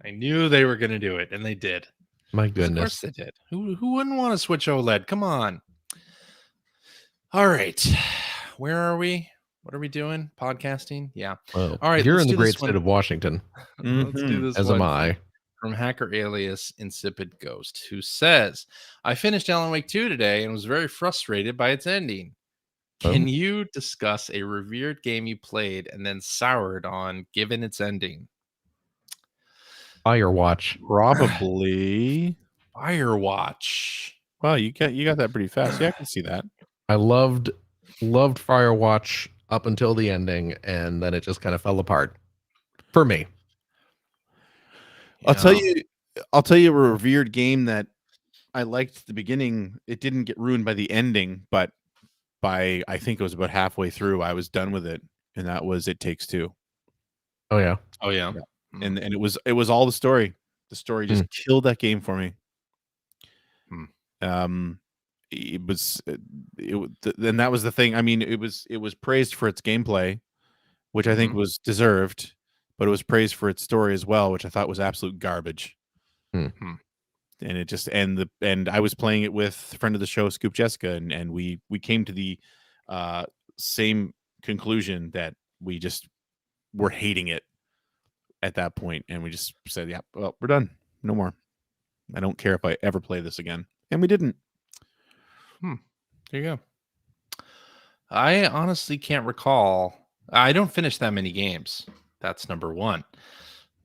I knew they were gonna do it, and they did. My goodness. Of course they did. Who wouldn't want to Switch OLED? Come on. All right. Where are we? What are we doing? Podcasting? Yeah. Well, all right. You're in the great state of Washington. Let's do this. As am I. From Hacker Alias Insipid Ghost, who says, I finished Alan Wake 2 today and was very frustrated by its ending. Can you discuss a revered game you played and then soured on given its ending? Firewatch. Probably. Firewatch. Wow, you got that pretty fast. Yeah, I can see that. I loved Firewatch up until the ending, and then it just kind of fell apart for me. I'll tell you a revered game that I liked at the beginning. It didn't get ruined by the ending, but by I think it was about halfway through, I was done with it, and that was It Takes Two. Oh yeah. And it was all the story. The story just killed that game for me. It was and that was the thing. I mean, it was praised for its gameplay, which I think was deserved, but it was praised for its story as well, which I thought was absolute garbage. And it just and I was playing it with a friend of the show, Scoop Jessica, and we came to the same conclusion that we just were hating it at that point, and we just said, yeah, well, we're done. No more. I don't care if I ever play this again. And we didn't. There you go. I honestly can't recall. I don't finish that many games. That's number one.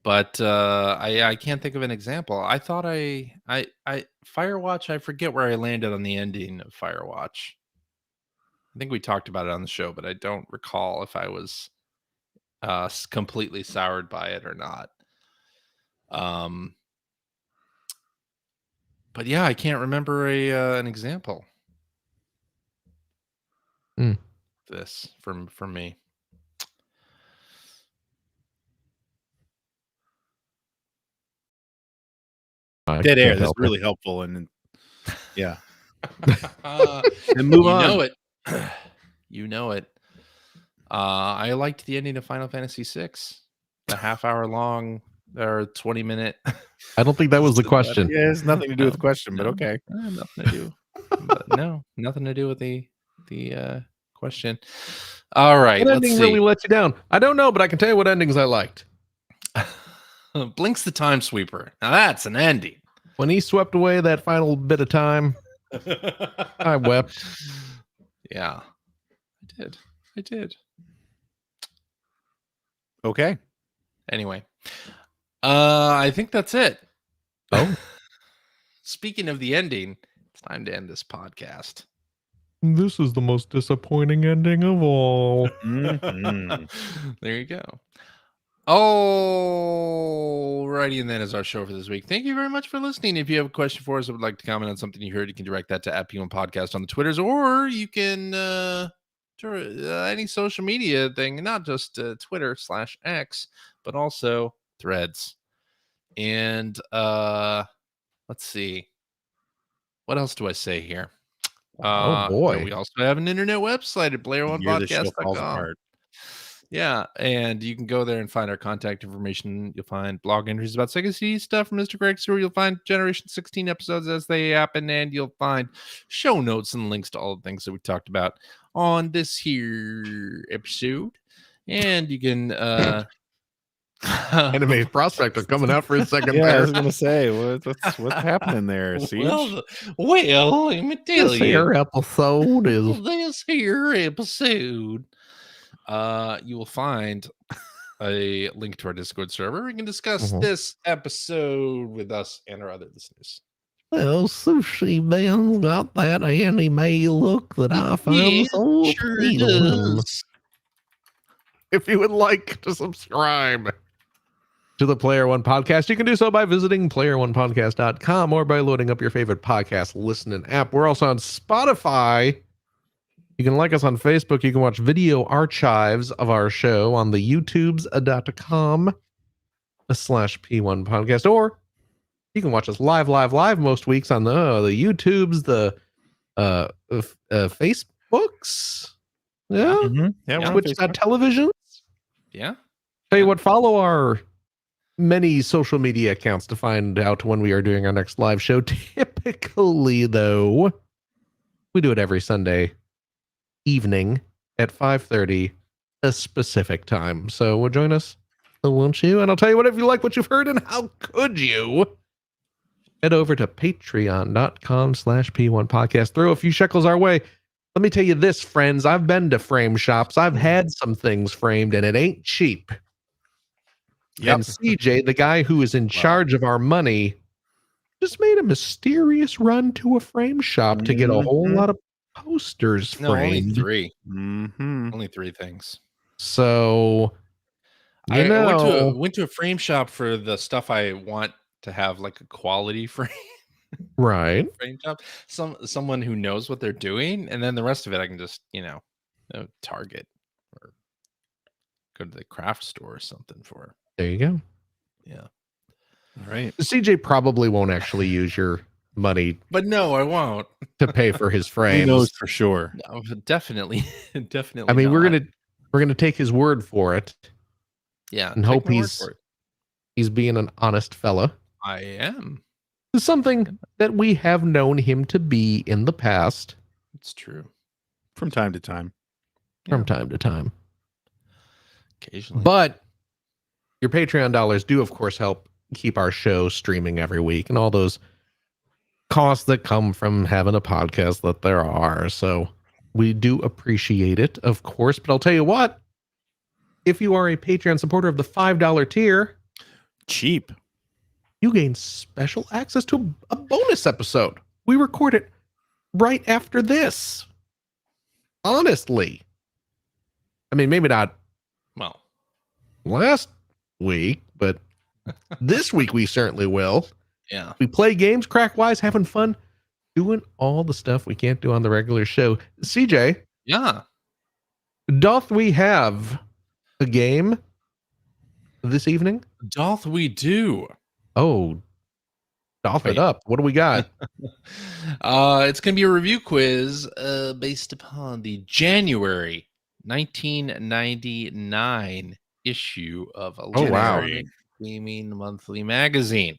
But I can't think of an example. I thought I Firewatch, I forget where I landed on the ending of Firewatch. I think we talked about it on the show, but I don't recall if I was completely soured by it or not. But yeah, I can't remember an example. This from me. Dead air. That's really helpful. And yeah. And move on. You know it. I liked the ending of Final Fantasy VI. The half-hour long or 20-minute. I don't think that was the question. Yeah, it's nothing to do with the question, but okay. Nothing to do. Nothing to do with the question. All right. What ending really let you down? I don't know, but I can tell you what endings I liked. Blink's the Time Sweeper. Now that's an ending. When he swept away that final bit of time, I wept. Yeah, I did. Okay. Anyway, I think that's it. Oh, Speaking of the ending, it's time to end this podcast. this is the most disappointing ending of all. Mhm. There you go. Alrighty, and that is our show for this week. Thank you very much for listening. If you have a question for us or would like to comment on something you heard, you can direct that to @P1 Podcast on the Twitters, or you can any social media thing, not just Twitter /X, but also Threads. And let's see. What else do I say here? Oh boy. We also have an internet website at Here the show falls player1podcast.com. apart. Yeah, and you can go there and find our contact information. You'll find blog entries about Sega CD stuff from Mr. Greg Stewart. You'll find Generation 16 episodes as they happen, and you'll find show notes and links to all the things that we talked about on this here episode. And you can Anime Prospector coming out for his second Yeah, I pair. was gonna say what's happening there, Siege? Well, let me tell This you. here episode is This here episode, you will find a link to our Discord server. We can discuss this episode with us and our other listeners. well, Sushi Man got that anime look that I found so appealing. If you would like to subscribe to the Player One Podcast, you can do so by visiting player1podcast.com or by loading up your favorite podcast listening app. We're also on Spotify. You can like us on Facebook. You can watch video archives of our show on the youtubes.com/P1 Podcast, or you can watch us live most weeks on the YouTubes, the Facebooks, Twitch.television. Yeah. Tell you what, follow our many social media accounts to find out when we are doing our next live show. Typically, though, we do it every Sunday evening at 5:30 a specific time. So join us, won't you? And I'll tell you what, if you like what you've heard, and how could you, head over to patreon.com/P1 Podcast. Throw a few shekels our way. Let me tell you this, friends. I've been to frame shops. I've had some things framed, and it ain't cheap. Yep. And CJ, the guy who is in charge of our money, just made a mysterious run to a frame shop to get a whole lot of posters framed. No, only 3. Only 3 things. So, I went to a frame shop for the stuff I want to have, like a quality frame. Right. Frame shop. Someone who knows what they're doing, and then the rest of it I can just, Target or go to the craft store or something for. There you go. Yeah. All right. CJ probably won't actually use your money. But no, I won't. To pay for his frames. He knows for sure. No, definitely. I mean, we're gonna take his word for it. Yeah. And hope he's being an honest fella. I am. It's something that we have known him to be in the past. It's true. From time to time. From time to time. Occasionally. But your Patreon dollars do, of course, help keep our show streaming every week and all those costs that come from having a podcast that there are. So we do appreciate it, of course. But I'll tell you what, if you are a Patreon supporter of the $5 tier, cheap, you gain special access to a bonus episode. We record it right after this. Honestly. I mean, maybe not last week, but this week we certainly will. Yeah. We play games, crack wise, having fun, doing all the stuff we can't do on the regular show. CJ. Yeah. Doth we have a game this evening? Doth we do. Oh, doth it up. What do we got? It's going to be a review quiz based upon the January 1999 issue of Legendary Gaming Monthly Magazine.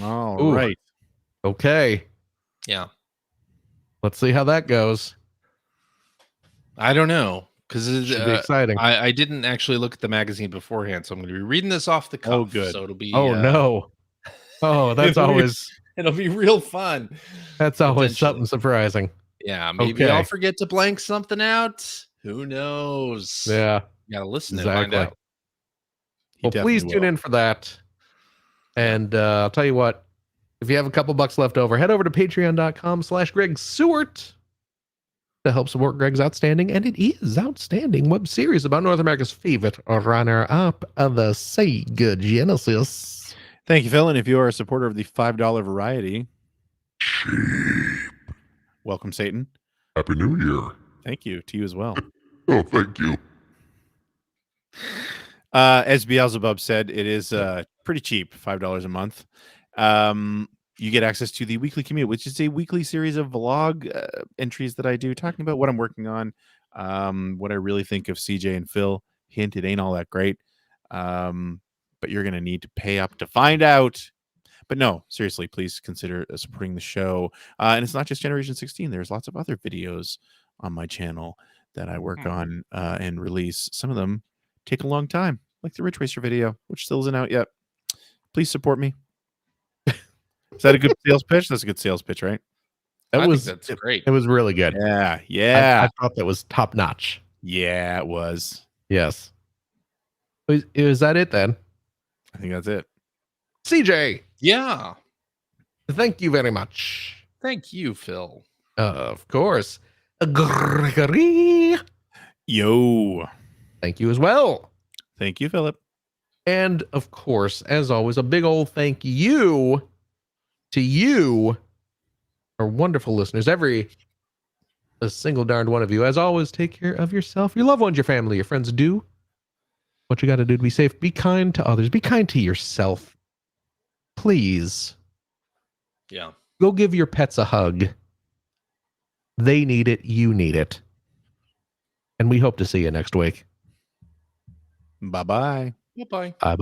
All right. Okay. Yeah. Let's see how that goes. I don't know, because it should be exciting. I didn't actually look at the magazine beforehand, so I'm going to be reading this off the cuff. Oh, good. So it'll be. No. Oh, that's always It'll be real fun. That's always something surprising. Yeah, maybe I'll forget to blank something out. Who knows? Yeah. You gotta listen and find out. Well, please tune in for that. And I'll tell you what, if you have a couple bucks left over, head over to patreon.com/Greg Seward to help support Greg's outstanding, and it is outstanding, web series about North America's favorite runner-up of the Sega Genesis. Thank you, Phil. And if you are a supporter of the $5 variety, welcome, Satan. Happy New Year. Thank you to you as well. Oh, thank you. As Beelzebub said, it is pretty cheap, $5 a month. You get access to the weekly commute, which is a weekly series of vlog entries that I do talking about what I'm working on, what I really think of CJ and Phil. Hint, it ain't all that great, but you're going to need to pay up to find out. But no, seriously, please consider supporting the show. And it's not just Generation 16. There's lots of other videos on my channel that I work on and release. Some of them take a long time, like the Ridge Racer video, which still isn't out yet. Please support me. Is that a good sales pitch? That's a good sales pitch, right? That's great. It was really good. Yeah. I thought that was top notch. Yeah, it was. Yes. Is that it then? I think that's it. CJ. Yeah. Thank you very much. Thank you, Phil. Of course. Gregory. Yo. Thank you as well. Thank you, Philip. And of course, as always, a big old thank you to you, our wonderful listeners, a single darned one of you. As always, take care of yourself, your loved ones, your family, your friends. Do what you got to do to be safe. Be kind to others. Be kind to yourself. Please. Yeah. Go give your pets a hug. They need it. You need it. And we hope to see you next week. Bye-bye. Bye-bye. Bye-bye.